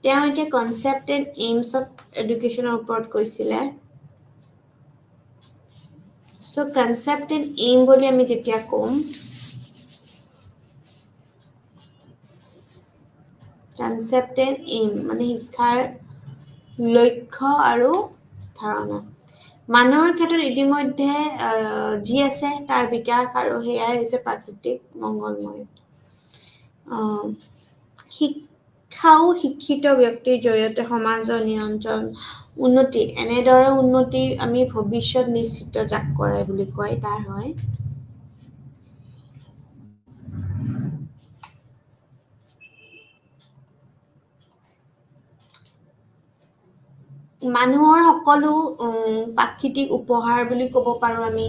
তেওঁ এতিয়া কনচেপ্ট এণ্ড এইমছ অফ এডুকেশ্যনৰ ওপৰত কৈছিলে সো কনচেপ্ট এণ্ড এইম বুলি আমি যেতিয়া ক'ম কনচেপ্ট এণ্ড এইম মানে শিক্ষাৰ লক্ষ্য আৰু ধাৰণা মানুহৰ ক্ষেত্ৰত ইতিমধ্যে যি আছে তাৰ বিকাশ আৰু সেয়াই হৈছে প্ৰাকৃতিক মংগলময় শিক্ষাও শিক্ষিত ব্যক্তিৰ জৰিয়তে সমাজৰ নিয়ন্ত্ৰণ উন্নতি এনেদৰে উন্নতি আমি ভৱিষ্যত নিশ্চিত যাক কৰে বুলি কয় তাৰ হয় মানুহৰ সকলো প্ৰাকৃতিক উপহাৰ বুলি ক'ব পাৰোঁ আমি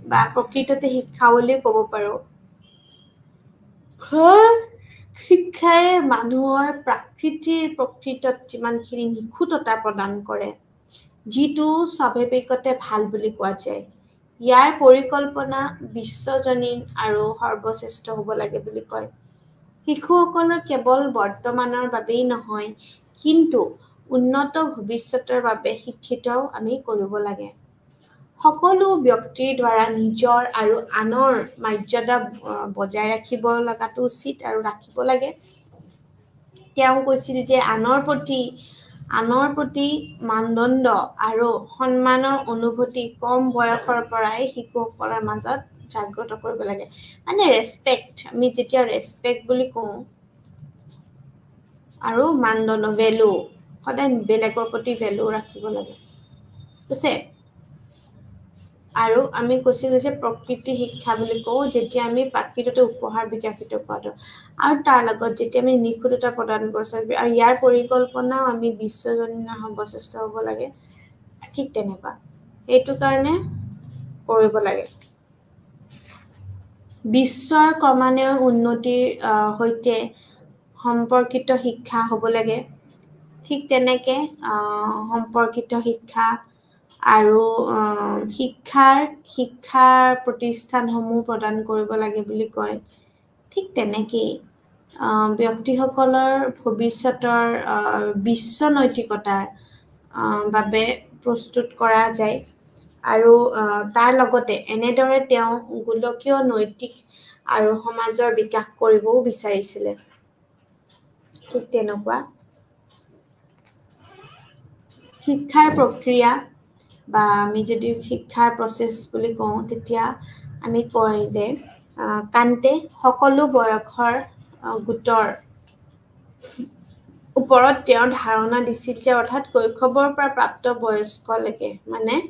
বা প্ৰকৃততে শিক্ষা বুলি ক'ব পাৰোঁ শিক্ষাই মানুহৰ প্ৰকৃতত যিমানখিনি নিখুঁততা প্ৰদান কৰে যিটো স্বাভাৱিকতে ভাল বুলি কোৱা যায় ইয়াৰ পৰিকল্পনা বিশ্বজনীন আৰু সৰ্বশ্ৰেষ্ঠ হ'ব লাগে বুলি কয় শিশুসকলৰ কেৱল বৰ্তমানৰ বাবেই নহয় কিন্তু উন্নত ভৱিষ্যতৰ বাবে শিক্ষিতও আমি কৰিব লাগে সকলো ব্যক্তিৰ দ্বাৰা নিজৰ আৰু আনৰ মৰ্যাদা বজাই ৰাখিব লগাটো উচিত আৰু ৰাখিব লাগে তেওঁ কৈছিল যে আনৰ প্ৰতি মানদণ্ড আৰু সন্মানৰ অনুভূতি কম বয়সৰ পৰাই শিশুসকলৰ মাজত জাগ্ৰত কৰিব লাগে মানে ৰেছপেক্ট আমি যেতিয়া ৰেছপেক্ট বুলি কওঁ আৰু মানদণ্ড ভেলু সদায় বেলেগৰ প্ৰতি ভেলু ৰাখিব লাগে ঠিক আছে আৰু আমি কৈছিলোঁ যে প্ৰকৃতি শিক্ষা বুলি কওঁ যেতিয়া আমি প্ৰাকৃততে উপহাৰ বিকশিত কৰাটো আৰু তাৰ লগত যেতিয়া আমি নিখুঁততা প্ৰদান কৰিছোঁ আৰু ইয়াৰ পৰিকল্পনাও আমি বিশ্বজনীন সৰ্বশ্ৰেষ্ঠ হ'ব লাগে ঠিক তেনেকুৱা সেইটো কাৰণে কৰিব লাগে বিশ্বৰ ক্ৰমান্বয়ে উন্নতিৰ সৈতে সম্পৰ্কিত শিক্ষা হ'ব লাগে ঠিক তেনেকে সম্পৰ্কিত শিক্ষা আৰু শিক্ষাৰ প্ৰতিষ্ঠানসমূহ প্ৰদান কৰিব লাগে বুলি কয় ঠিক তেনেকেই ব্যক্তিসকলৰ ভৱিষ্যতৰ বিশ্ব নৈতিকতাৰ বাবে প্ৰস্তুত কৰা যায় আৰু তাৰ লগতে এনেদৰে তেওঁ গোলকীয় নৈতিক আৰু সমাজৰ বিকাশ কৰিবও বিচাৰিছিলে ঠিক তেনেকুৱা শিক্ষাৰ প্ৰক্ৰিয়া বা আমি যদি শিক্ষাৰ প্ৰচেছ বুলি কওঁ তেতিয়া আমি কয় যে কান্তে সকলো বয়সৰ গোটৰ ওপৰত তেওঁৰ ধাৰণা দিছিল যে অৰ্থাৎ কৈশৱৰ পৰা প্ৰাপ্ত বয়স্কলৈকে মানে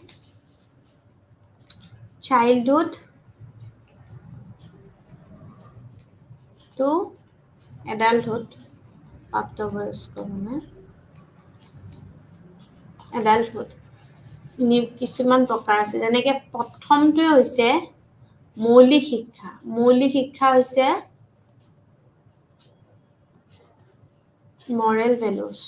চাইল্ডহুড টু এডাল্টহুড প্ৰাপ্তবয়স্ক মানে এডাল্টহুড কিছুমান প্ৰকাৰ আছে যেনেকৈ প্ৰথমটোৱে হৈছে মৌলিক শিক্ষা হৈছে moral values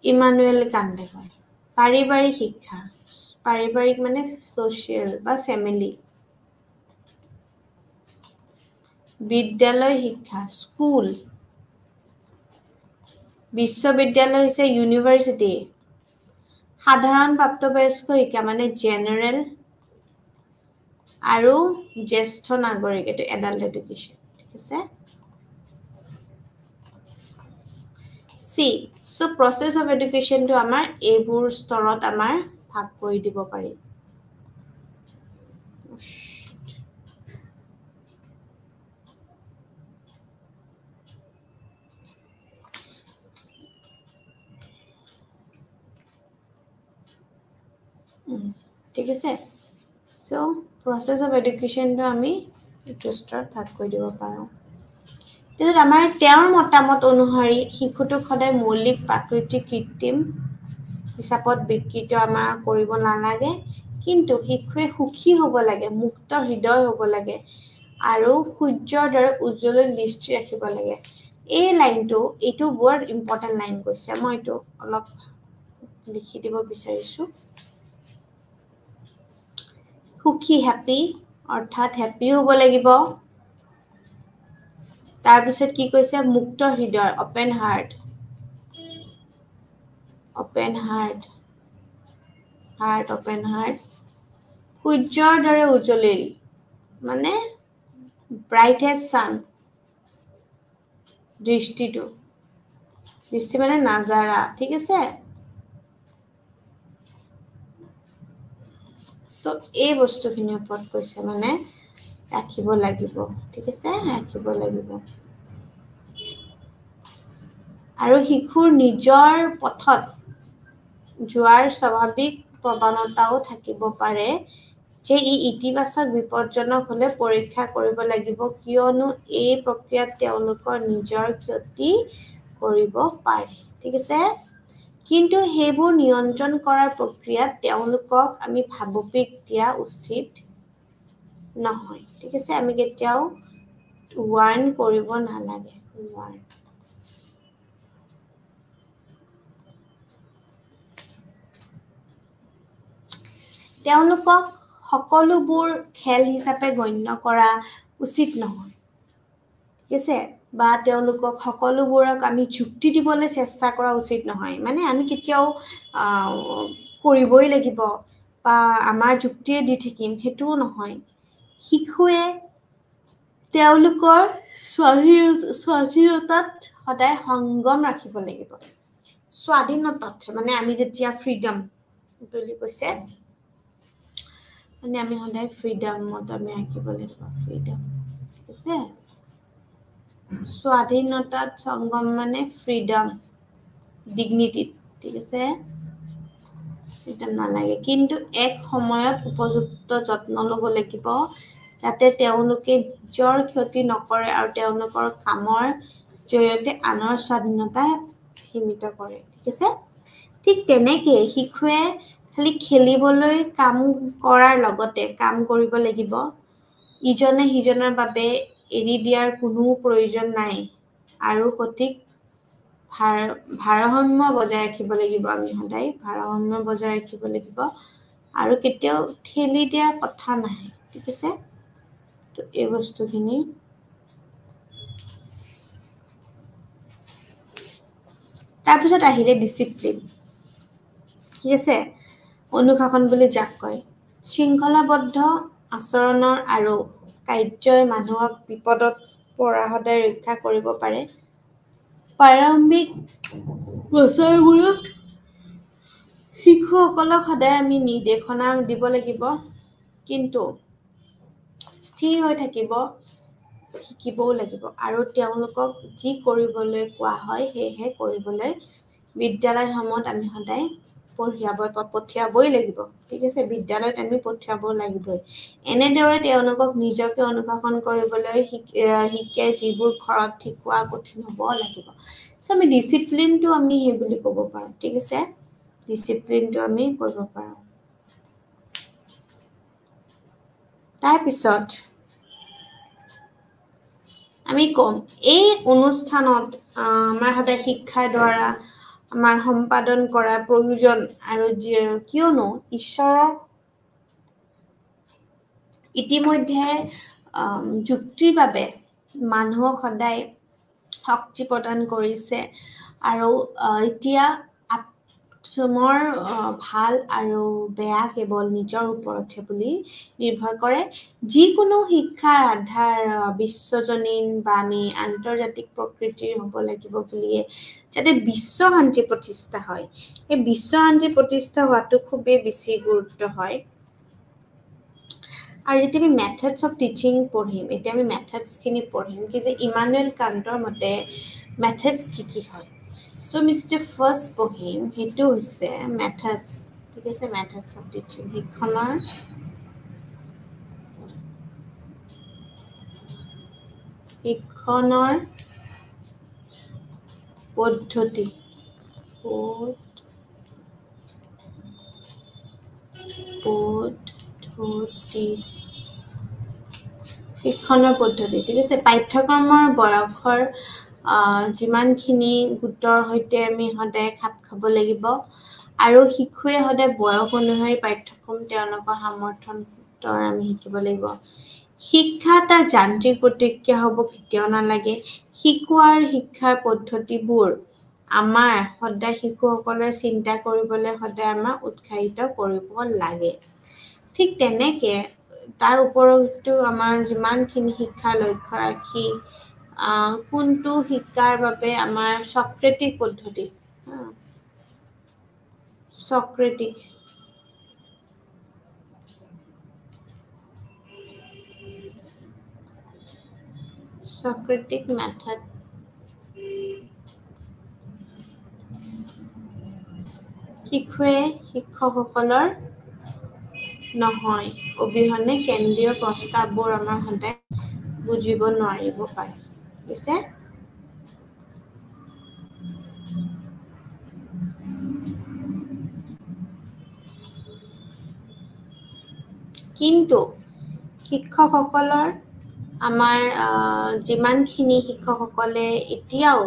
ইমানুৱেল কান্তে কয় পাৰিবাৰিক শিক্ষা পাৰিবাৰিক মানে social বা ফেমিলি বিদ্যালয় শিক্ষা স্কুল বিশ্ববিদ্যালয় হৈছে ইউনিভাৰ্চিটি সাধাৰণ প্ৰাপ্তবয়স্ক শিক্ষা মানে জেনাৰেল আৰু জ্যেষ্ঠ নাগৰিক এটো এডাল্ট এডুকেশ্যন ঠিক আছে সি সো প্ৰসেস অফ এডুকেশ্যন টো আমাৰ এইবোৰ স্তৰত আমাৰ ভাগ কৰি দিব পাৰি ঠিক আছে সো প্ৰসেস অফ এডুকেশ্যন টো আমি এইটো স্তৰত ভাগ কৰি দিব পাৰো তেতিয়াহ'লে আমাৰ তেওঁৰ মতামত অনুসৰি শিশুটোক সদায় মৌলিক প্ৰাকৃতিক কৃত্ৰিম হিচাপত বিকৃত আমাৰ কৰিব নালাগে কিন্তু শিশুৱে সুখী হ'ব লাগে মুক্ত হৃদয় হ'ব লাগে আৰু সূৰ্যৰ দৰে উজ্জ্বল দৃষ্টি ৰাখিব লাগে এই লাইনটো এইটো বৰ ইম্পৰ্টেন্ট লাইন কৈছে মই এইটো অলপ লিখি দিব বিচাৰিছো সুখী হ্যাপি অৰ্থাৎ হ্যাপি হ'ব লাগিব তাৰ পিছত কি কৈছে মুক্ত হৃদয় ওপেন হাৰ্ট সূৰ্যৰ দৰে উজ্জ্বলিল মানে ব্ৰাইটেষ্ট সান দৃষ্টি মানে নাজাৰা ঠিক আছে তো এই বস্তুখিনিৰ ওপৰত কৈছে মানে ৰাখিব লাগিব ঠিক আছে ৰাখিব লাগিব আৰু শিশুৰ নিজৰ পথত যোৱাৰ স্বাভাৱিক প্ৰৱণতাও থাকিব পাৰে যে ই ইতিবাচক বিপদজনক হলে পৰীক্ষা কৰিব লাগিব কিয়নো এই প্ৰক্ৰিয়াত তেওঁলোকৰ নিজৰ ক্ষতি কৰিব পাৰে ঠিক আছে কিন্তু হেবোৰ নিয়ন্ত্ৰণ কৰাৰ প্ৰক্ৰিয়াত তেওঁলোকক আমি ভাবুকিক দিয়া উচিত নহয় ঠিক আছে আমি কেতিয়াও ওয়াৰ্ন কৰিব নালাগে ওয়াৰ্ন তেওঁলোকক সকলোবোৰ খেল হিচাপে গণ্য কৰা উচিত নহয় ঠিক আছে বা তেওঁলোকক সকলোবোৰক আমি যুক্তি দিবলৈ চেষ্টা কৰা উচিত নহয় মানে আমি কেতিয়াও কৰিবই লাগিব বা আমাৰ যুক্তিয়ে দি থাকিম হেতুও নহয় শিশুৱে তেওঁলোকৰ স্বাধীনতাত সদায় সংগম ৰাখিব লাগিব স্বাধীনতাত মানে আমি যেতিয়া ফ্ৰীডম বুলি কৈছে মানে আমি সদায় ফ্ৰীডমত আমি ৰাখিব লাগিব ফ্ৰীডম ঠিক আছে স্বাধীনতাত সংগম মানে ফ্ৰীডম ডিগনিটি ঠিক আছে এটা নালাগে কিন্তু এক সময়ত উপযুক্ত যত্ন ল'ব লাগিব যাতে তেওঁলোকে নিজৰ ক্ষতি নকৰে আৰু তেওঁলোকৰ কামৰ জৰিয়তে আনৰ স্বাধীনতা সীমিত কৰে ঠিক আছে ঠিক তেনেকে শিশুৱে খালি খেলিবলৈ কাম কৰাৰ লগতে কাম কৰিব লাগিব ইজনে সিজনৰ বাবে এৰি দিয়াৰ কোনো প্ৰয়োজন নাই আৰু সঠিক ভাৰসাম্য বজাই ৰাখিব লাগিব আমি সদায় ভাৰসাম্য বজাই ৰাখিব লাগিব আৰু কেতিয়াও ঠেলি দিয়াৰ কথা নাই ঠিক আছে তো এই বস্তুখিনি তাৰপিছত আহিলে ডিসিপ্লিন ঠিক আছে অনুশাসন বুলি যাক কয় শৃংখলাবদ্ধ আচৰণৰ আৰু কাৰ্যই মানুহক বিপদত পৰা সদায় ৰক্ষা কৰিব পাৰে প্ৰাৰম্ভিক বছৰবোৰত শিশুসকলক সদায় আমি নিৰ্দেশনা দিব লাগিব কিন্তু স্থিৰ হৈ থাকিব শিকিবও লাগিব আৰু তেওঁলোকক যি কৰিবলৈ কোৱা হয় সেয়েহে কৰিবলৈ বিদ্যালয়সমূহত আমি সদায় পঠিয়াবই লাগিব ঠিক আছে বিদ্যালয়ত আমি পঠিয়াব লাগিবই এনেদৰে তেওঁলোকক নিজকে অনুশাসন কৰিবলৈ শিকে যিবোৰ ঘৰত শিকোৱা কঠিন হ'ব লাগিব সো আমি ডিসিপ্লিনটো আমি হে বুলি ক'ব পাৰোঁ ঠিক আছে ডিসিপ্লিনটো আমি কৰিব পাৰোঁ তাৰ পিছত আমি কম এই অনুষ্ঠানত আমাৰ সদায় শিক্ষাৰ দ্বাৰা আমাৰ সম্পাদন কৰা প্ৰয়োজন আৰু কিয়নো ঈশ্বৰৰ ইতিমধ্যে যুক্তিৰ বাবে মানুহক সদায় শক্তি প্ৰদান কৰিছে আৰু এতিয়া আত্মৰ ভাল আৰু বেয়া কেৱল নিজৰ ওপৰতহে বুলি নিৰ্ভৰ কৰে যিকোনো শিক্ষাৰ আধাৰ বিশ্বজনীন বা আমি আন্তৰ্জাতিক প্ৰকৃতিৰ হ'ব লাগিব বুলিয়ে যাতে বিশ্ব শান্তি প্ৰতিষ্ঠা হয় এই বিশ্ব শান্তি প্ৰতিষ্ঠা হোৱাটো খুবেই বেছি গুৰুত্ব হয় আৰু যেতিয়া আমি মেথডছ অফ টিচিং পঢ়িম এতিয়া আমি মেথডছখিনি পঢ়িম কি যে ইমানুৱেল কান্টৰ মতে মেথডছ কি হয় সো আমি যেতিয়া ফাৰ্ষ্ট পঢ়িম সেইটো হৈছে মেথডছ ঠিক আছে মেথডছ অফ টিচিং শিক্ষণৰ পদ্ধতি শিক্ষণৰ পদ্ধতি ঠিক আছে পাঠ্যক্ৰমৰ বয়সৰ যিমানখিনি গোটৰ সৈতে আমি সদায় খাপ খাব লাগিব আৰু শিশুৱে সদায় বয়স অনুসৰি পাঠ্যক্ৰম তেওঁলোকৰ সামৰ্থ্যৰ আমি শিকিব লাগিব শিক্ষা এটা যান্ত্ৰিক প্ৰতিক্ৰিয়া হ'ব কেতিয়াও নালাগে শিকোৱাৰ শিক্ষাৰ পদ্ধতিবোৰ আমাৰ সদায় শিশুসকলে চিন্তা কৰিবলৈ সদায় আমাক উৎসাহিত কৰিব লাগে ঠিক তেনেকে তাৰ ওপৰতো আমাৰ যিমানখিনি শিক্ষাৰ লক্ষ্য ৰাখি কোনটো শিকাৰ বাবে আমাৰ সক্ৰেটিক পদ্ধতি সক্ৰেটিক মেথড শিশুৱে শিক্ষকসকলৰ নহয় অবিহনে কেন্দ্ৰীয় প্ৰস্তাৱবোৰ আমাৰ সদায় বুজিব নোৱাৰিব পাৰে বুজিছে কিন্তু শিক্ষকসকলৰ আমাৰ যিমানখিনি শিক্ষকসকলে এতিয়াও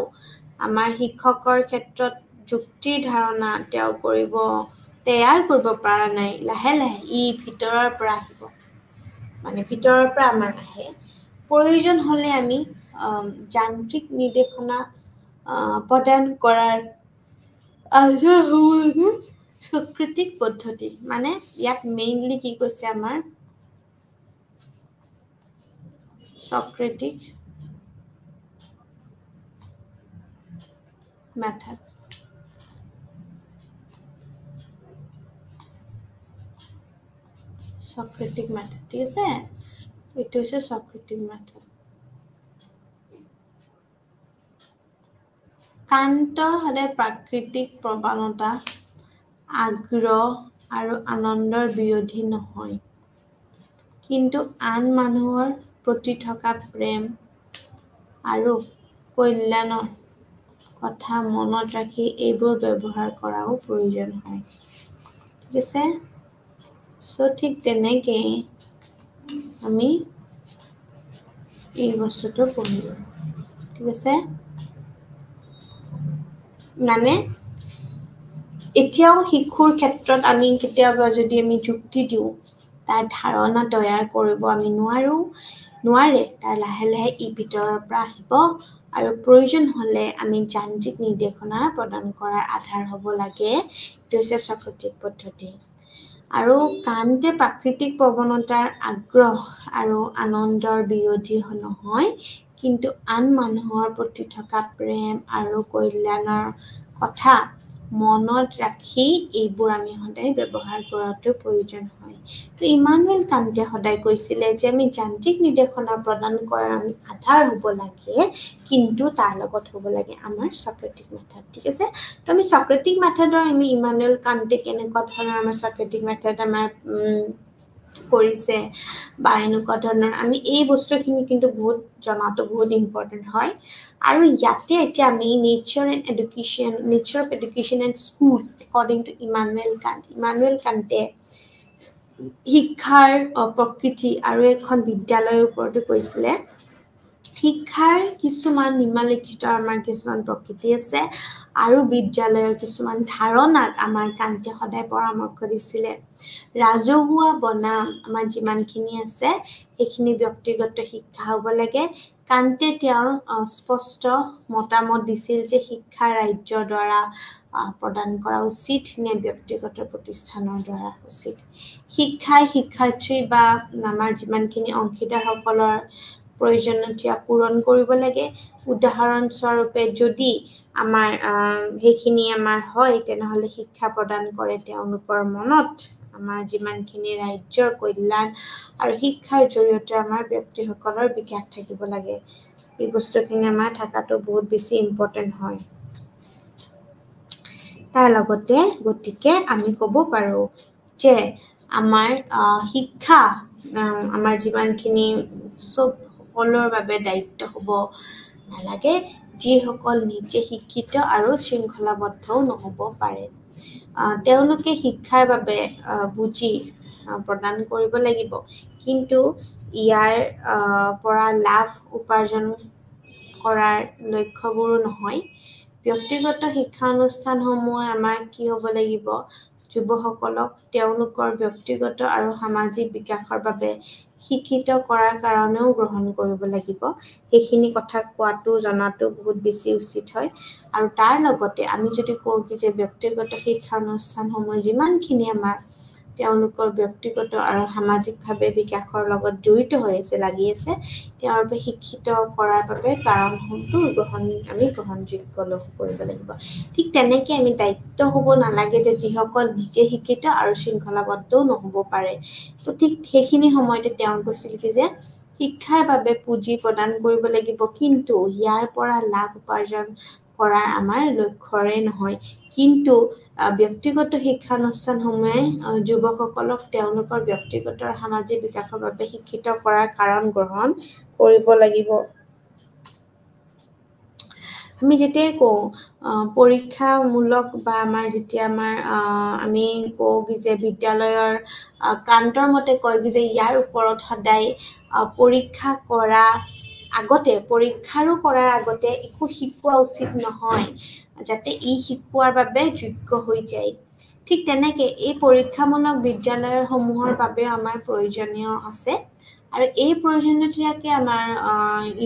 আমাৰ শিক্ষকৰ ক্ষেত্ৰত যুক্তিৰ ধাৰণা তেওঁ তৈয়াৰ কৰিব পৰা নাই লাহে লাহে ভিতৰৰ পৰা আহিব মানে ভিতৰৰ পৰা আমাৰ আহে প্ৰয়োজন হ'লে আমি যান্ত্ৰিক নিৰ্দেশনা প্ৰদান কৰাৰ সক্ৰেটিক পদ্ধতি মানে ইয়াত মেইনলি কি কৈছে আমাৰ সক্ৰেটিক মেথড সক্ৰেটিক মেথড ঠিক আছে এইটো হৈছে সক্ৰেটিক মেথড কান্ত সদায় প্ৰাকৃতিক প্ৰৱণতা আগ্ৰহ আৰু আনন্দৰ বিৰোধী নহয় কিন্তু আন মানুহৰ প্ৰতি থকা প্ৰেম আৰু কল্যাণৰ কথা মনত ৰাখি এইবোৰ ব্যৱহাৰ কৰাও প্ৰয়োজন হয় ঠিক আছে সো ঠিক তেনেকে আমি এই বস্তুটো পঢ়িলো ঠিক আছে মানে এতিয়াও শিক্ষুৰ ক্ষেত্ৰত আমি কেতিয়াবা যদি আমি যুক্তি দিওঁ তাৰ ধাৰণা তৈয়াৰ কৰিব আমি নোৱাৰে তাৰ লাহে লাহে ই ভিতৰৰ পৰা আহিব আৰু প্ৰয়োজন হলে আমি যান্ত্ৰিক নিৰ্দেশনা প্ৰদান কৰাৰ আধাৰ হ'ব লাগে এইটো হৈছে সক্ৰেটিক পদ্ধতি আৰু কান্তে প্ৰাকৃতিক প্ৰৱণতাৰ আগ্ৰহ আৰু আনন্দৰ বিৰোধী নহয় কিন্তু আন মানুহৰ প্ৰতি থকা প্ৰেম আৰু কল্যাণৰ কথা মনত ৰাখি এইবোৰ আমি সদায় ব্যৱহাৰ কৰাটো প্ৰয়োজন হয় তো ইমানুৱেল কান্তে সদায় কৈছিলে যে আমি যান্ত্ৰিক নিৰ্দেশনা প্ৰদান কৰাৰ আমি আধাৰ হ'ব লাগে কিন্তু তাৰ লগত হ'ব লাগে আমাৰ সক্ৰেটিক মেথড ঠিক আছে তো আমি সক্ৰেটিক মেথডৰ আমি ইমানুৱেল কান্তে কেনেকুৱা ধৰণৰ আমাৰ সক্ৰেটিক মেথড আমাৰ কৰিছে বা এনেকুৱা ধৰণৰ আমি এই বস্তুখিনি কিন্তু বহুত জনাটো বহুত ইম্পৰ্টেন্ট হয় আৰু ইয়াতে এতিয়া আমি nature of education and school according to Emmanuel কান্তে শিক্ষাৰ প্ৰকৃতি আৰু এখন বিদ্যালয়ৰ ওপৰতো কৈছিলে শিক্ষাৰ কিছুমান নিম্নলিখিত আমাৰ কিছুমান প্ৰকৃতি আছে আৰু বিদ্যালয়ৰ কিছুমান ধাৰণাক আমাৰ কান্তে সদায় পৰামৰ্শ দিছিলে ৰাজহুৱা বনাম আমাৰ যিমানখিনি আছে সেইখিনি ব্যক্তিগত শিক্ষা হ'ব লাগে কান্তে তেওঁৰ স্পষ্ট মতামত দিছিল যে শিক্ষা ৰাজ্যৰ দ্বাৰা প্ৰদান কৰা উচিত নে ব্যক্তিগত প্ৰতিষ্ঠানৰ দ্বাৰা উচিত শিক্ষাই শিক্ষাৰ্থী বা আমাৰ যিমানখিনি অংশীদাৰসকলৰ প্ৰয়োজনীয়তা পূৰণ কৰিব লাগে উদাহৰণ স্বৰূপে যদি আমাৰ সেইখিনি আমাৰ হয় তেনেহলে শিক্ষা প্ৰদান কৰে তেওঁলোকৰ মনত আমাৰ যিমানখিনি ৰাজ্যৰ কল্যাণ আৰু শিক্ষাৰ জৰিয়তে আমাৰ ব্যক্তিসকলৰ বিকাশ থাকিব লাগে এই বস্তুখিনি আমাৰ থাকাটো বহুত বেছি ইম্পৰ্টেন্ট হয় তাৰ লগতে গতিকে আমি ক'ব পাৰো যে আমাৰ শিক্ষা আমাৰ যিমানখিনি সব সকলৰ বাবে দায়িত্ব হ'ব নালাগে যিসকল নিজে শিক্ষিত আৰু শৃংখলাবদ্ধও নহ'ব পাৰে তেওঁলোকে শিক্ষাৰ বাবে বুজি প্ৰদান কৰিব লাগিব কিন্তু ইয়াৰ পৰা লাভ উপাৰ্জন কৰাৰ লক্ষ্যবোৰো নহয় ব্যক্তিগত শিক্ষানুষ্ঠানসমূহে আমাৰ কি হ'ব লাগিব যুৱসকলক তেওঁলোকৰ ব্যক্তিগত আৰু সামাজিক বিকাশৰ বাবে শিক্ষিত কৰাৰ কাৰণেও গ্ৰহণ কৰিব লাগিব সেইখিনি কথা কোৱাটো জনাটো বহুত বেছি উচিত হয় আৰু তাৰ লগতে আমি যদি কওঁ কি যে ব্যক্তিগত শিক্ষানুষ্ঠানসমূহ যিমানখিনি আমাৰ তেওঁলোকৰ ব্যক্তিগত আৰু সামাজিকভাৱে বিকাশৰ লগত জড়িত হৈ আছে লাগি আছে তেওঁৰ বাবে শিক্ষিত কৰাৰ বাবে কাৰণসমূহটো আমি গ্ৰহণযোগ্য কৰিব লাগিব ঠিক তেনেকে আমি দায়িত্ব হ'ব নালাগে যে যিসকল নিজে শিক্ষিত আৰু শৃংখলাবদ্ধও নহ'ব পাৰে তো ঠিক সেইখিনি সময়তে তেওঁ কৈছিল কি যে শিক্ষাৰ বাবে পুঁজি প্ৰদান কৰিব লাগিব কিন্তু ইয়াৰ পৰা লাভ উপাৰ্জন কৰাৰ আমাৰ লক্ষ্যৰে নহয় কিন্তু ব্যক্তিগত শিক্ষানুষ্ঠানসমূহে যুৱকসকলক তেওঁলোকৰ ব্যক্তিগত আৰু সামাজিক বিকাশৰ বাবে শিক্ষিত কৰাৰ কাৰণ গ্ৰহণ কৰিব লাগিব আমি যেতিয়া কওঁ পৰীক্ষামূলক বা আমাৰ যেতিয়া আমি কওঁ কি যে বিদ্যালয়ৰ কান্তৰ মতে কয় কি যে ইয়াৰ ওপৰত সদায় পৰীক্ষা কৰাৰ আগতে একো শিকোৱা উচিত নহয় যাতে ই শিকোৱাৰ বাবে যোগ্য হৈ যায় ঠিক তেনেকে এই পৰীক্ষামূলক বিদ্যালয়সমূহৰ বাবে আমাৰ প্ৰয়োজনীয় আছে আৰু এই প্ৰয়োজনীয়তাকে আমাৰ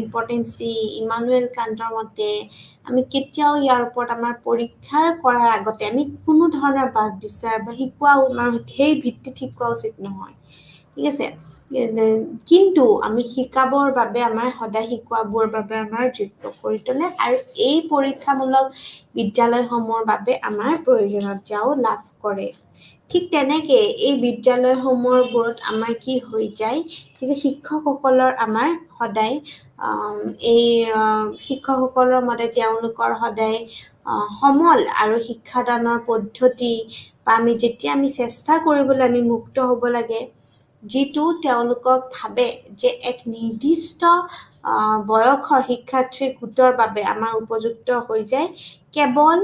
ইম্পৰ্টেন্স দি ইমানুৱেল কান্তৰ মতে আমি কেতিয়াও ইয়াৰ ওপৰত আমাৰ পৰীক্ষা কৰাৰ আগতে আমি কোনো ধৰণৰ বাছ বিচাৰ বা শিকোৱা সেই ভিত্তিত শিকোৱা উচিত নহয় ঠিক আছে কিন্তু আমি শিকাবৰ বাবে আমাৰ সদায় শিকোৱাবোৰৰ বাবে আমাৰ যোগ্য কৰি তোলে আৰু এই পৰীক্ষামূলক বিদ্যালয়সমূহৰ বাবে আমাৰ প্ৰয়োজনীয়তাও লাভ কৰে ঠিক তেনেকে এই বিদ্যালয়সমূহবোৰত আমাৰ কি হৈ যায় যে শিক্ষকসকলৰ আমাৰ সদায় এই শিক্ষকসকলৰ মতে তেওঁলোকৰ সদায় সমল আৰু শিক্ষাদানৰ পদ্ধতি বা যেতিয়া আমি চেষ্টা কৰিবলৈ আমি মুক্ত হ'ব লাগে যিটো তেওঁলোকক ভাবে যে এক নিৰ্দিষ্ট বয়সৰ শিক্ষাৰ্থীৰ গোটৰ বাবে আমাৰ উপযুক্ত হৈ যায় কেৱল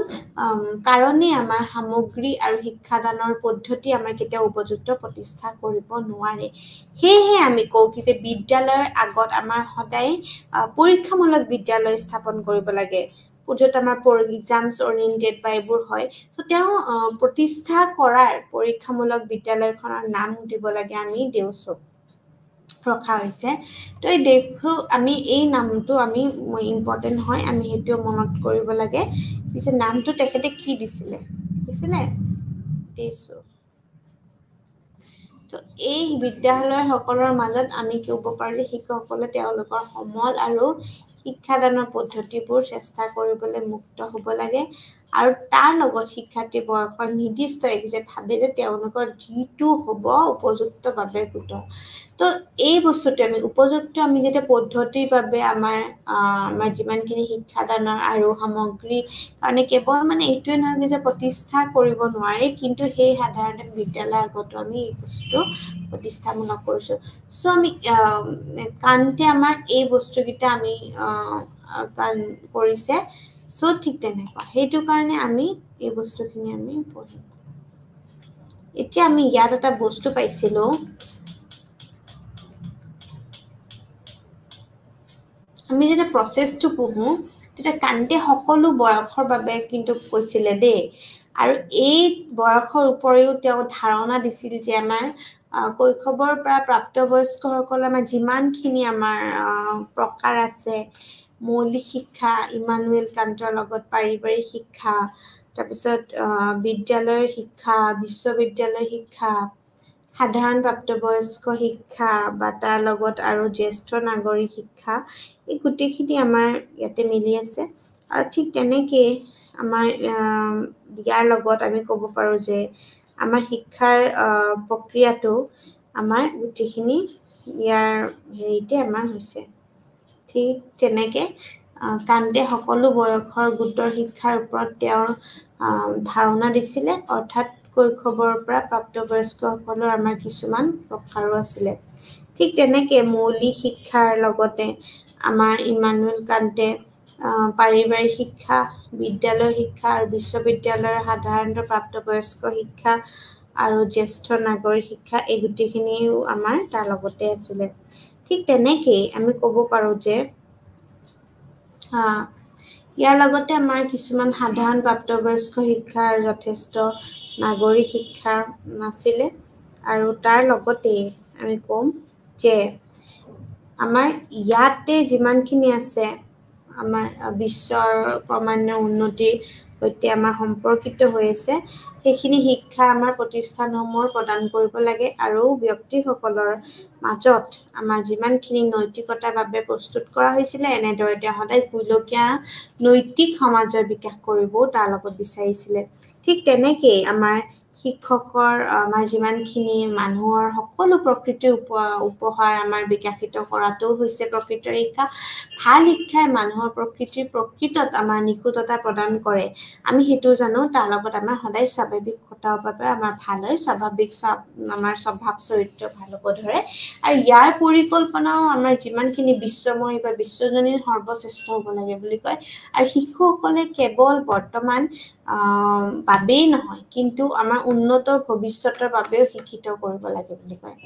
কাৰণে আমাৰ সামগ্ৰী আৰু শিক্ষাদানৰ পদ্ধতি আমাৰ কেতিয়াও উপযুক্ত প্ৰতিষ্ঠা কৰিব নোৱাৰে সেয়েহে আমি কওঁ কি যে বিদ্যালয়ৰ আগত আমাৰ সদায় পৰীক্ষামূলক বিদ্যালয় স্থাপন কৰিব লাগে য'ত আমাৰ এক্সামছ অৰিয়েণ্টেড বা এইবোৰ হয় সো তেওঁ প্ৰতিষ্ঠা কৰাৰ পৰীক্ষামূলক বিদ্যালয়খনৰ নাম দিব লাগে আমি দেওচুক ৰখা হৈছে তো এই দেখো আমি এই নামটো আমি ইম্পৰ্টেন্ট হয় আমি হেতু মনত কৰিব লাগে পিছে নামটো তেখেতে কি দিছিলে দেওচুক তো এই বিদ্যালয় সকলৰ মাজত আমি ক'ব পাৰো যে শিক্ষকসকলে তেওঁলোকৰ সমল আৰু শিক্ষাদানৰ পদ্ধতিবোৰ চেষ্টা কৰিবলৈ মুক্ত হ'ব লাগে আৰু তাৰ লগত শিক্ষাৰ্থী বয়সৰ নিৰ্দিষ্ট যে ভাবে যে তেওঁলোকৰ যিটো হ'ব উপযুক্ত বাবে গোট তো এই বস্তুটো আমি উপযুক্ত আমি যেতিয়া পদ্ধতিৰ বাবে আমাৰ যিমানখিনি শিক্ষাদানৰ আৰু সামগ্ৰী কাৰণে কেৱল মানে এইটোৱে নহয় যে প্ৰতিষ্ঠা কৰিব নোৱাৰে কিন্তু সেই সাধাৰণ বিদ্যালয় আগত আমি এই বস্তু প্ৰতিষ্ঠামূলক কৰিছো সো আমি কান্তে আমাৰ এই বস্তুকেইটা আমি কৰিছে সো ঠিক তেনেকুৱা সেইটো কাৰণে আমি এই বস্তুখিনি আমি পঢ়িম এতিয়া আমি ইয়াত এটা বস্তু পাইছিলো আমি যেতিয়া প্ৰসেসটো পঢ়ো তেতিয়া কান্তে সকলো বয়সৰ বাবে কিন্তু কৈছিলে দেই আৰু এই বয়সৰ উপৰিও তেওঁ ধাৰণা দিছিল যে আমাৰ কৈশৱৰ পৰা প্ৰাপ্তবয়স্কসকল আমাৰ যিমানখিনি আমাৰ প্ৰকাৰ আছে মৌলিক শিক্ষা ইমানুৱেল কান্তৰ লগত পাৰিবাৰিক শিক্ষা তাৰপিছত বিদ্যালয়ৰ শিক্ষা বিশ্ববিদ্যালয় শিক্ষা সাধাৰণ প্ৰাপ্তবয়স্ক শিক্ষা বা তাৰ লগত আৰু জ্যেষ্ঠ নাগৰিক শিক্ষা এই গোটেইখিনি আমাৰ ইয়াতে মিলি আছে আৰু ঠিক তেনেকৈ আমাৰ ইয়াৰ লগত আমি ক'ব পাৰো যে আমাৰ শিক্ষাৰ প্ৰক্ৰিয়াটো আমাৰ গোটেইখিনি ইয়াৰ হেৰিতে আমাৰ হৈছে ঠিক তেনেকৈ কান্তে সকলো বয়সৰ গোটৰ শিক্ষাৰ ওপৰত তেওঁৰ ধাৰণা দিছিলে অৰ্থাৎ কৈশৱৰ পৰা প্ৰাপ্তবয়স্কসকলৰ আমাৰ কিছুমান প্ৰকাৰো আছিলে ঠিক তেনেকৈ মৌলিক শিক্ষাৰ লগতে আমাৰ ইমানুৱেল কান্তে পাৰিবাৰিক শিক্ষা বিদ্যালয় শিক্ষা আৰু বিশ্ববিদ্যালয়ৰ সাধাৰণতে প্ৰাপ্তবয়স্ক শিক্ষা আৰু জ্যেষ্ঠ নাগৰিক শিক্ষা এই গোটেইখিনিও আমাৰ তাৰ লগতে আছিলে ঠিক তেনেকৈ আমি ক'ব পাৰো যে ইয়াৰ লগতে আমাৰ কিছুমান সাধাৰণ প্ৰাপ্তবয়স্ক শিক্ষাৰ যথেষ্ট নাগৰিক শিক্ষা আছিলে আৰু তাৰ লগতে আমি ক'ম যে আমাৰ ইয়াতে যিমানখিনি আছে আমাৰ বিশ্বৰ ক্ৰমান্বয়ে উন্নতিৰ সৈতে আমাৰ সম্পৰ্কিত হৈ আছে সেইখিনি শিক্ষা আমাৰ প্ৰতিষ্ঠানসমূহ প্ৰদান কৰিব লাগে আৰু ব্যক্তিসকলৰ মাজত আমাৰ যিমানখিনি নৈতিকতাৰ বাবে প্ৰস্তুত কৰা হৈছিলে এনেদৰে তেওঁ সদায় গুলকীয়া নৈতিক সমাজৰ বিকাশ কৰিবও তাৰ লগত বিচাৰিছিলে ঠিক তেনেকৈ আমাৰ শিক্ষকৰ আমাৰ যিমানখিনি মানুহৰ সকলো প্ৰকৃতিৰ উপহাৰ আমাৰ বিকাশিত কৰাটো হৈছে প্ৰকৃতৰ শিক্ষা ভাল শিক্ষাই মানুহৰ প্ৰকৃতত আমাৰ নিখুঁততা প্ৰদান কৰে আমি সেইটো জানো তাৰ লগত আমাৰ সদায় স্বাভাৱিকতাৰ বাবে আমাৰ ভাল হয় আমাৰ স্বভাৱ চৰিত্ৰ ভাল হ'ব ধৰে আৰু ইয়াৰ পৰিকল্পনাও আমাৰ যিমানখিনি বিশ্বময় বা বিশ্বজনীন সৰ্বশ্ৰেষ্ঠ হ'ব লাগে বুলি কয় আৰু শিশুসকলে কেৱল বৰ্তমান বাবেই নহয় কিন্তু আমাৰ উন্নত ভৱিষ্যতৰ বাবেও শিক্ষিত কৰিব লাগে বুলি কয়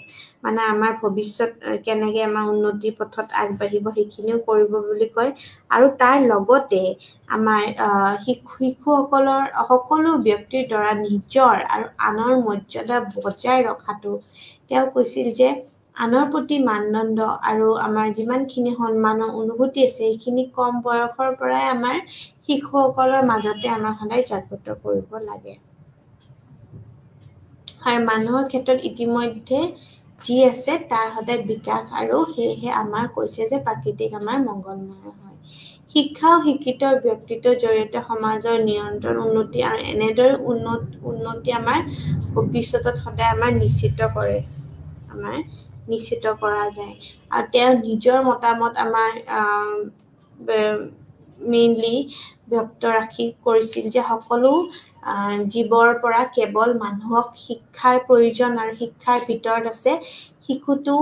মানে আমাৰ ভৱিষ্যত কেনেকৈ আমাৰ উন্নতিৰ পথত আগবাঢ়িব সেইখিনিও কৰিব বুলি কয় আৰু তাৰ লগতে আমাৰ শিশুসকলৰ সকলো ব্যক্তিৰ দ্বাৰা নিজৰ আৰু আনৰ মৰ্যাদা বজাই ৰখাটো তেওঁ কৈছিল যে আনৰ প্ৰতি মানদণ্ড আৰু আমাৰ যিমানখিনি সন্মানৰ অনুভূতি আছে সেইখিনি কম বয়সৰ পৰাই আমাৰ শিশুসকলৰ মাজতে আমাৰ সদায় জাগ্ৰত কৰিব লাগে আৰু মানুহৰ ক্ষেত্ৰত ইতিমধ্যে যি আছে তাৰ সদায় বিকাশ আৰু সেয়েহে আমাৰ কৈছে যে প্ৰাকৃতিক আমাৰ মংগলময় হয় শিক্ষা আৰু শিক্ষিত ব্যক্তিত্বৰ জৰিয়তে সমাজৰ নিয়ন্ত্ৰণ উন্নতি আৰু এনেদৰে উন্নতি আমাৰ ভৱিষ্যতত সদায় আমাৰ নিশ্চিত কৰা যায় আৰু তেওঁ নিজৰ মতামত আমাৰ মেইনলি ব্যক্ত ৰাখি কৰিছিল যে সকলো জীৱৰ পৰা কেৱল মানুহক শিক্ষাৰ প্ৰয়োজন আৰু শিক্ষাৰ ভিতৰত আছে শিশুটো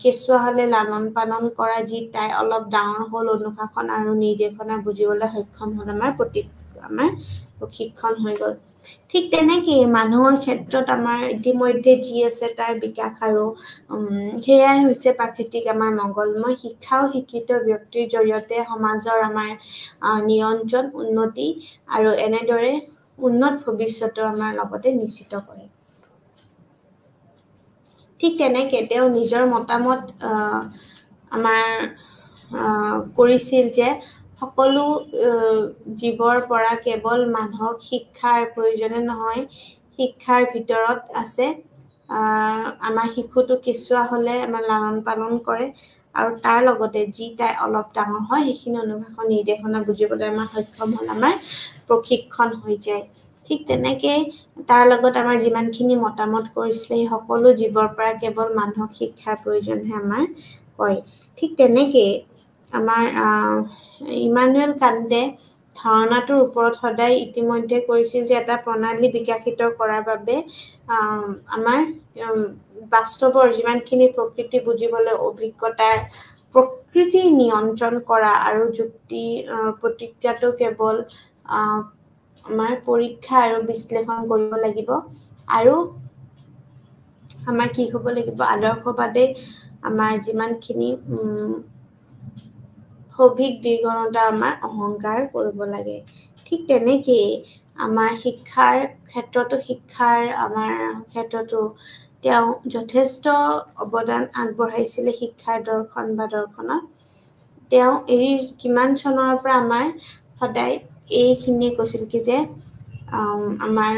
কেঁচুৱা হলে লালন পালন কৰা যি তাই অলপ ডাঙৰ হল অনুশাসন আৰু নিৰ্দেশনা বুজিবলৈ সক্ষম হল আমাৰ প্ৰশিক্ষণ হৈ গল ঠিক তেনেকৈ মানুহৰ ক্ষেত্ৰত আমাৰ ইতিমধ্যে যি আছে তাৰ বিকাশ আৰু সেয়াই হৈছে প্ৰাকৃতিক আমাৰ মংগলময় শিক্ষা আৰু শিক্ষিত ব্যক্তিৰ জৰিয়তে সমাজৰ আমাৰ নিয়ন্ত্ৰণ উন্নতি আৰু এনেদৰে উন্নত ভৱিষ্যতো আমাৰ লগতে নিশ্চিত কৰে ঠিক তেনেকৈ তেওঁ নিজৰ মতামত আমাৰ কৰিছিল যে সকলো জীৱৰ পৰা কেৱল মানুহক শিক্ষাৰ প্ৰয়োজনে নহয় শিক্ষাৰ ভিতৰত আছে আমাৰ শিশুটো কেঁচুৱা হলে আমাৰ লালন পালন কৰে আৰু তাৰ লগতে যি তাই অলপ ডাঙৰ হয় সেইখিনি অনুশাসন নিৰ্দেশনা বুজিবলৈ আমাৰ সক্ষম হল আমাৰ প্ৰশিক্ষণ হৈ যায় ঠিক তেনেকৈ তাৰ লগত আমাৰ যিমানখিনি মতামত কৰিছিলে সেই সকলো জীৱৰ পৰা কেৱল মানুহক শিক্ষাৰ প্ৰয়োজনহে আমাৰ কয় ঠিক তেনেকৈ আমাৰ ইমানুৱেল কান্টে ধাৰণাটোৰ ওপৰত সদায় ইতিমধ্যে কৰিছিল যে এটা প্ৰণালী বিকশিত কৰাৰ বাবে আমাৰ বাস্তৱৰ যিমানখিনি প্ৰকৃতি বুজিবলৈ অভিজ্ঞতাৰ প্ৰকৃতি নিয়ন্ত্ৰণ কৰা আৰু যুক্তি প্ৰতিক্ৰিয়াটো কেৱল আমাৰ পৰীক্ষা আৰু বিশ্লেষণ কৰিব লাগিব আৰু আমাৰ কি হ'ব লাগিব আদৰ্শবাদে আমাৰ যিমানখিনি সভিক দীৰ্ঘনতা আমাৰ অহংকাৰ কৰিব লাগে ঠিক তেনেকেই আমাৰ শিক্ষাৰ ক্ষেত্ৰতো তেওঁ যথেষ্ট অৱদান আগবঢ়াইছিলে শিক্ষাৰ দৰ্শনত তেওঁ কিমান চনৰ পৰা আমাৰ সদায় এইখিনিয়ে কৈছিল কি যে আমাৰ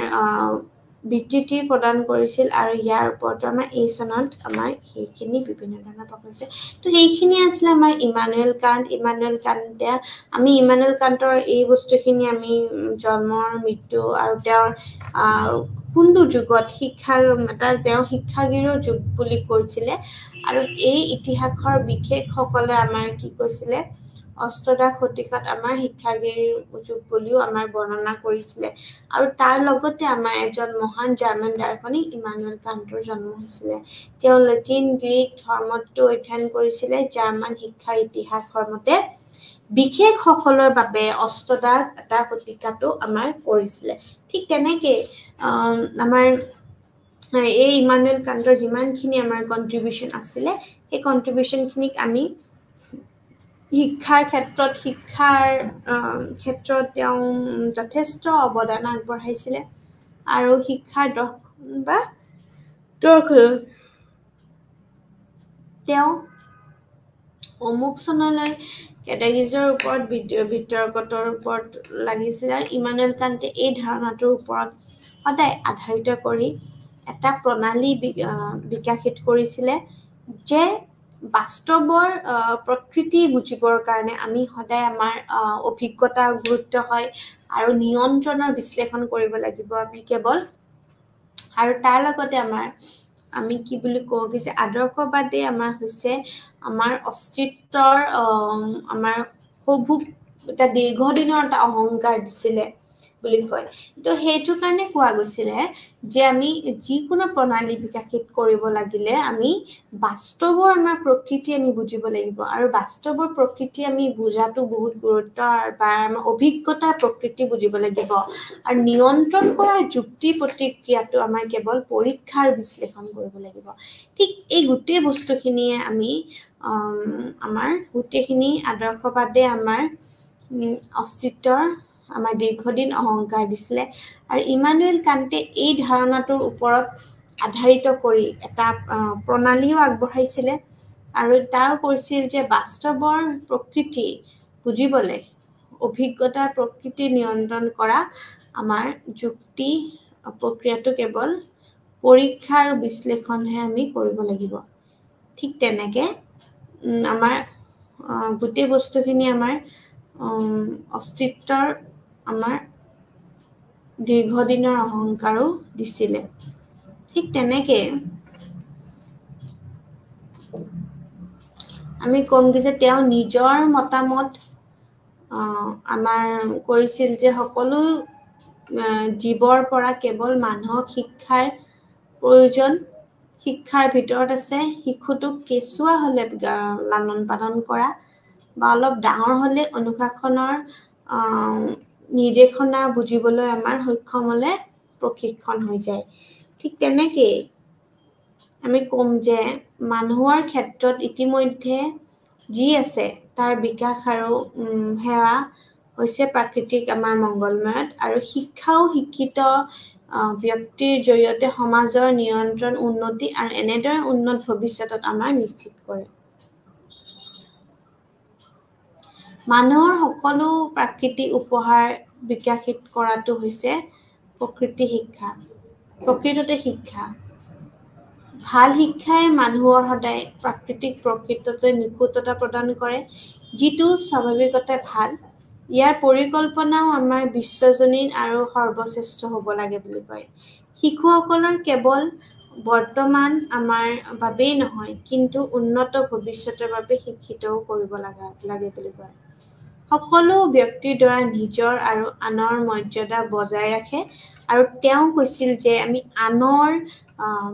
বৃত্তি প্ৰদান কৰিছিল আৰু ইয়াৰ ওপৰতো আমাৰ এই চনত আমাৰ সেইখিনি বিভিন্ন ধৰণৰ প্ৰকাশ হৈছে তো সেইখিনি আছিলে আমাৰ ইমানুৱেল কান্টে আমি ইমানুৱেল কান্টৰ এই বস্তুখিনি আমি জন্মৰ মৃত্যু আৰু তেওঁৰ কোনটো যুগত তেওঁ শিক্ষাগুৰুৰ যুগ বুলি কৈছিলে আৰু এই ইতিহাসৰ বিশেষসকলে আমাৰ কি কৈছিলে অষ্টদশ শতিকাত আমাৰ শিক্ষাগুৰুৰ যুগ বুলিও আমাৰ বৰ্ণনা কৰিছিলে আৰু তাৰ লগতে আমাৰ এজন মহান জাৰ্মান দাৰ্শনিক ইমানুৱেল কান্টৰ জন্ম হৈছিলে তেওঁ লেটিন গ্ৰীক ধৰ্মটো অধ্যয়ন কৰিছিলে জাৰ্মান শিক্ষাৰ ইতিহাসৰ মতে বিশেষসকলৰ বাবে অষ্টদশ শতিকাটো আমাৰ কৰিছিলে ঠিক তেনেকৈ আমাৰ এই ইমানুৱেল কান্টৰ যিমানখিনি আমাৰ কণ্ট্ৰিবিউশ্যন আছিলে সেই কণ্ট্ৰিবিউশ্যনখিনিক আমি শিক্ষাৰ ক্ষেত্ৰত তেওঁ যথেষ্ট অৱদান আগবঢ়াইছিলে আৰু শিক্ষাৰ দৰ্শন তেওঁ অমুক চনলৈ কেটেগিজৰ ওপৰত বিতৰ্কতৰ ওপৰত লাগিছিল আৰু ইমানুৱেল কান্টে এই ধাৰণাটোৰ ওপৰত সদায় আধাৰিত কৰি এটা প্ৰণালী বিকশিত কৰিছিলে যে বাস্তৱৰ প্ৰকৃতি বুজিবৰ কাৰণে আমি সদায় আমাৰ অভিজ্ঞতা গুৰুত্ব হয় আৰু নিয়ন্ত্ৰণৰ বিশ্লেষণ কৰিব লাগিব আমি কেৱল আৰু তাৰ লগতে আমি কি বুলি কওঁ কি যে আদৰ্শবাদে আমাৰ হৈছে আমাৰ অস্তিত্বৰ আমাৰ সভোগ এটা দীৰ্ঘদিনৰ এটা অহংকাৰ দিছিলে বুলি কয় তো সেইটো কাৰণে কোৱা গৈছিলে যে আমি যিকোনো প্ৰণালী বিকশিত কৰিব লাগিলে আমি বাস্তৱৰ আমাৰ প্ৰকৃতি আমি বুজিব লাগিব আৰু বাস্তৱৰ প্ৰকৃতি আমি বুজাটো বহুত গুৰুত্ব বা আমাৰ অভিজ্ঞতাৰ প্ৰকৃতি বুজিব লাগিব আৰু নিয়ন্ত্ৰণ কৰা যুক্তি প্ৰতিক্ৰিয়াটো আমাৰ কেৱল পৰীক্ষাৰ বিশ্লেষণ কৰিব লাগিব ঠিক এই গোটেই বস্তুখিনিয়ে আমি আমাৰ গোটেইখিনি আদৰ্শবাদে আমাৰ অস্তিত্বৰ আমাৰ দীৰ্ঘদিন অহংকাৰ দিছিলে আৰু ইমানুৱেল কান্টে এই ধাৰণাটোৰ ওপৰত আধাৰিত কৰি এটা প্ৰণালীও আগবঢ়াইছিলে আৰু তেওঁ কৈছিল যে বাস্তৱৰ প্ৰকৃতি বুজিবলৈ অভিজ্ঞতাৰ প্ৰকৃতি নিয়ন্ত্ৰণ কৰা আমাৰ যুক্তি প্ৰক্ৰিয়াটো কেৱল পৰীক্ষা আৰু বিশ্লেষণহে আমি কৰিব লাগিব ঠিক তেনেকৈ আমাৰ গোটেই বস্তুখিনি আমাৰ অস্তিত্বৰ আমাৰ দীৰ্ঘদিনৰ অহংকাৰো দিছিলে ঠিক তেনেকে আমি কম কি যে তেওঁ নিজৰ মতামত আমাৰ কৰিছিল যে সকলো জীৱৰ পৰা কেৱল মানুহক শিক্ষাৰ প্ৰয়োজন শিক্ষাৰ ভিতৰত আছে শিশুটোক কেঁচুৱা হ'লে লালন পালন কৰা বা অলপ ডাঙৰ হ'লে অনুশাসনৰ নিৰ্দেশনা বুজিবলৈ আমাৰ সক্ষম হ'লে প্ৰশিক্ষণ হৈ যায় ঠিক তেনেকেই আমি কম যে মানুহৰ ক্ষেত্ৰত ইতিমধ্যে যি আছে তাৰ বিকাশ আৰু সেৱা হৈছে প্ৰাকৃতিক আমাৰ মংগলময়ত আৰু শিক্ষাও শিক্ষিত ব্যক্তিৰ জৰিয়তে সমাজৰ নিয়ন্ত্ৰণ উন্নতি আৰু এনেদৰে উন্নত ভৱিষ্যতত আমাৰ নিশ্চিত কৰে মানুহৰ সকলো প্ৰাকৃতিক উপহাৰ বিকশিত কৰাটো হৈছে প্ৰকৃততে শিক্ষা ভাল শিক্ষাই মানুহৰ সদায় প্ৰাকৃতিক প্ৰকৃততে নিখুঁততা প্ৰদান কৰে যিটো স্বাভাৱিকতে ভাল ইয়াৰ পৰিকল্পনাও আমাৰ বিশ্বজনীন আৰু সৰ্বশ্ৰেষ্ঠ হ'ব লাগে বুলি কয় শিশুসকলৰ কেৱল বৰ্তমান আমাৰ বাবেই নহয় কিন্তু উন্নত ভৱিষ্যতৰ বাবে শিক্ষিতও কৰিব লাগে বুলি কয় সকলো ব্যক্তিৰ দ্বাৰা নিজৰ আৰু আনৰ মৰ্যাদা বজাই ৰাখে আৰু তেওঁ কৈছিল যে আমি আনৰ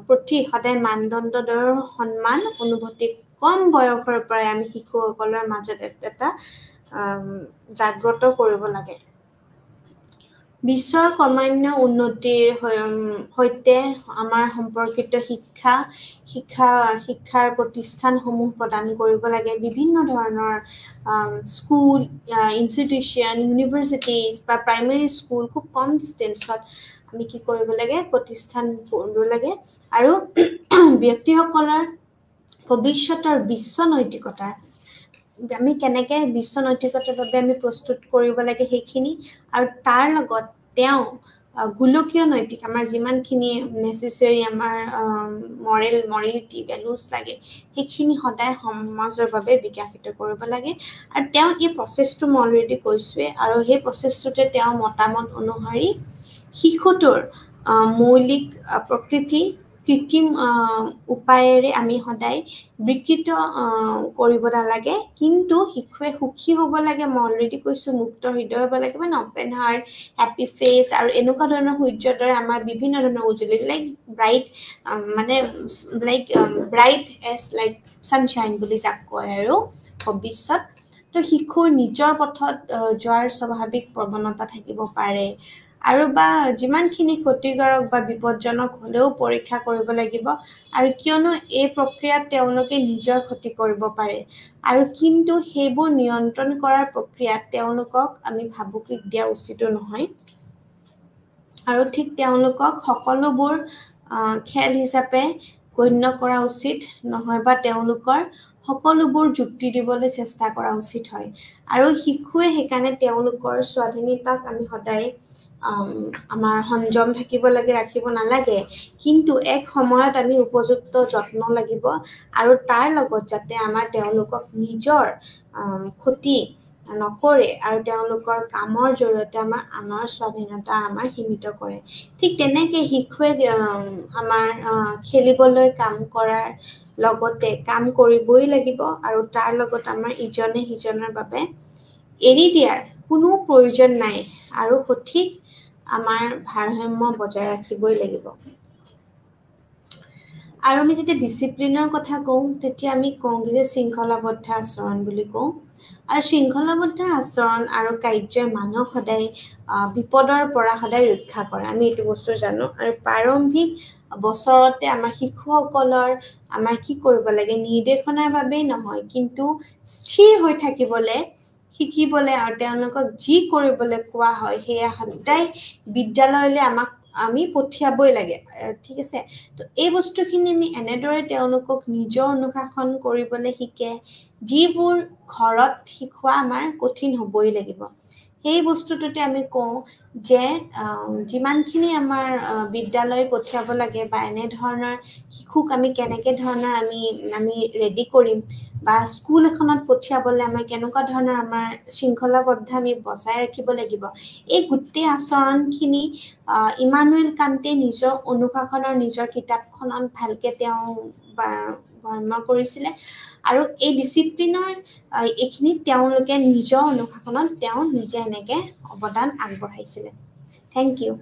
প্ৰতি সদায় মানদণ্ডৰ সন্মান অনুভূতি কম বয়সৰ পৰাই আমি শিশুসকলৰ মাজত এটা জাগ্ৰত কৰিব লাগে বিশ্বৰ ক্ৰমান্বয় উন্নতিৰ সৈতে আমাৰ সম্পৰ্কিত শিক্ষাৰ প্ৰতিষ্ঠানসমূহ প্ৰদান কৰিব লাগে বিভিন্ন ধৰণৰ স্কুল ইনষ্টিটিউশ্যন ইউনিভাৰ্চিটিজ বা প্ৰাইমেৰী স্কুল খুব কম ডিষ্টেঞ্চত আমি কি কৰিব লাগে প্ৰতিষ্ঠান কৰিব লাগে আৰু ব্যক্তিসকলৰ ভৱিষ্যতৰ বিশ্ব নৈতিকতা আমি কেনেকৈ বিশ্ব নৈতিকতাৰ বাবে আমি প্ৰস্তুত কৰিব লাগে সেইখিনি আৰু তাৰ লগত তেওঁ গোলকীয় নৈতিক আমাৰ যিমানখিনি নেচেচেৰী আমাৰ মৰেলিটি ভেলুজ লাগে সেইখিনি সদায় সমাজৰ বাবে বিকশিত কৰিব লাগে আৰু তেওঁ এই প্ৰচেছটো মই অলৰেডি কৈছোঁৱে আৰু সেই প্ৰচেছটোতে তেওঁ মতামত অনুসৰি শিশুটোৰ মৌলিক প্ৰকৃতি কৃত্ৰিম উপায়েৰে আমি সদায় বিকৃত কৰিব নালাগে কিন্তু শিশুৱে সুখী হ'ব লাগে মই অলৰেডি কৈছোঁ মুক্ত হৃদয় হ'ব লাগে মানে অপেন হাৰ্ট হেপী ফেচ আৰু এনেকুৱা ধৰণৰ সূৰ্যৰ দৰে আমাৰ বিভিন্ন ধৰণৰ উজ্জ্বলি ব্ৰাইট এজ লাইক ছানশ্বাইন বুলি যাক কয় আৰু ভৱিষ্যত তো শিশুৰ নিজৰ পথত যোৱাৰ স্বাভাৱিক প্ৰৱণতা থাকিব পাৰে আৰু বা যিমানখিনি ক্ষতিকাৰক বা বিপদজনক হ'লেও পৰীক্ষা কৰিব লাগিব আৰু কিয়নো এই প্ৰক্ৰিয়াত তেওঁলোকে নিজৰ ক্ষতি কৰিব পাৰে আৰু কিন্তু সেইবোৰ নিয়ন্ত্ৰণ কৰাৰ প্ৰক্ৰিয়াত তেওঁলোকক আমি ভাবুকি দিয়া উচিতো নহয় আৰু ঠিক তেওঁলোকক সকলোবোৰ খেল হিচাপে গণ্য কৰা উচিত নহয় বা তেওঁলোকৰ সকলোবোৰ যুক্তি দিবলৈ চেষ্টা কৰা উচিত হয় আৰু শিশুৱে সেইকাৰণে তেওঁলোকৰ স্বাধীনতাক আমি সদায় আমাৰ সংযম থাকিব লাগে ৰাখিব নালাগে কিন্তু এক সময়ত আমি উপযুক্ত যত্ন লাগিব আৰু তাৰ লগত যাতে আমাৰ তেওঁলোকক নিজৰ ক্ষতি নকৰে আৰু তেওঁলোকৰ কামৰ জৰিয়তে আমাৰ আনৰ স্বাধীনতা আমাৰ সীমিত কৰে ঠিক তেনেকৈ শিশুৱে আমাৰ খেলিবলৈ কাম কৰাৰ লগতে কাম কৰিবই লাগিব আৰু তাৰ লগত আমাৰ ইজনে সিজনৰ বাবে এৰি দিয়াৰ কোনো প্ৰয়োজন নাই আৰু সঠিক আমাৰ ভাৰসাম্য বজাই ৰাখিবই লাগিব আৰু আমি যেতিয়া ডিচিপ্লিনৰ কথা কওঁ তেতিয়া আমি কওঁ যে শৃংখলাবদ্ধ আচৰণ বুলি কওঁ আৰু শৃংখলাবদ্ধ আচৰণ আৰু কাৰ্যই মানুহক সদায় বিপদৰ পৰা সদায় ৰক্ষা কৰে আমি এইটো বস্তু জানো আৰু প্ৰাৰম্ভিক বছৰতে আমাৰ শিশুসকলৰ আমাৰ কি কৰিব লাগে নিৰ্দেশনাৰ বাবেই নহয় কিন্তু স্থিৰ হৈ থাকিবলৈ শিকিবলৈ আৰু তেওঁলোকক যি কৰিবলৈ কোৱা হয় সেয়া সদায় বিদ্যালয়লৈ আমি পঠিয়াবই লাগে ঠিক আছে তো এই বস্তুখিনি আমি এনেদৰে তেওঁলোকক নিজৰ অনুশাসন কৰিবলৈ শিকে যিবোৰ ঘৰত শিকোৱা আমাৰ কঠিন হ'বই লাগিব সেই বস্তুটোতে আমি কওঁ যে যিমানখিনি আমাৰ বিদ্যালয় পঠিয়াব লাগে বা এনে ধৰণৰ শিশুক আমি কেনেকৈ ধৰণৰ আমি ৰেডি কৰিম বা স্কুল এখনত পঠিয়াবলৈ আমাৰ কেনেকুৱা ধৰণৰ আমাৰ শৃংখলাবদ্ধ আমি বজাই ৰাখিব লাগিব এই গোটেই আচৰণখিনি ইমানুৱেল কান্তে নিজৰ অনুশাসনৰ নিজৰ কিতাপখনত ভালকৈ তেওঁ বৰ্ণনা কৰিছিলে আৰু এই ডিচিপ্লিনৰ এইখিনি তেওঁলোকে নিজৰ অনুশাসনত তেওঁ নিজে এনেকৈ অৱদান আগবঢ়াইছিলে। Thank U.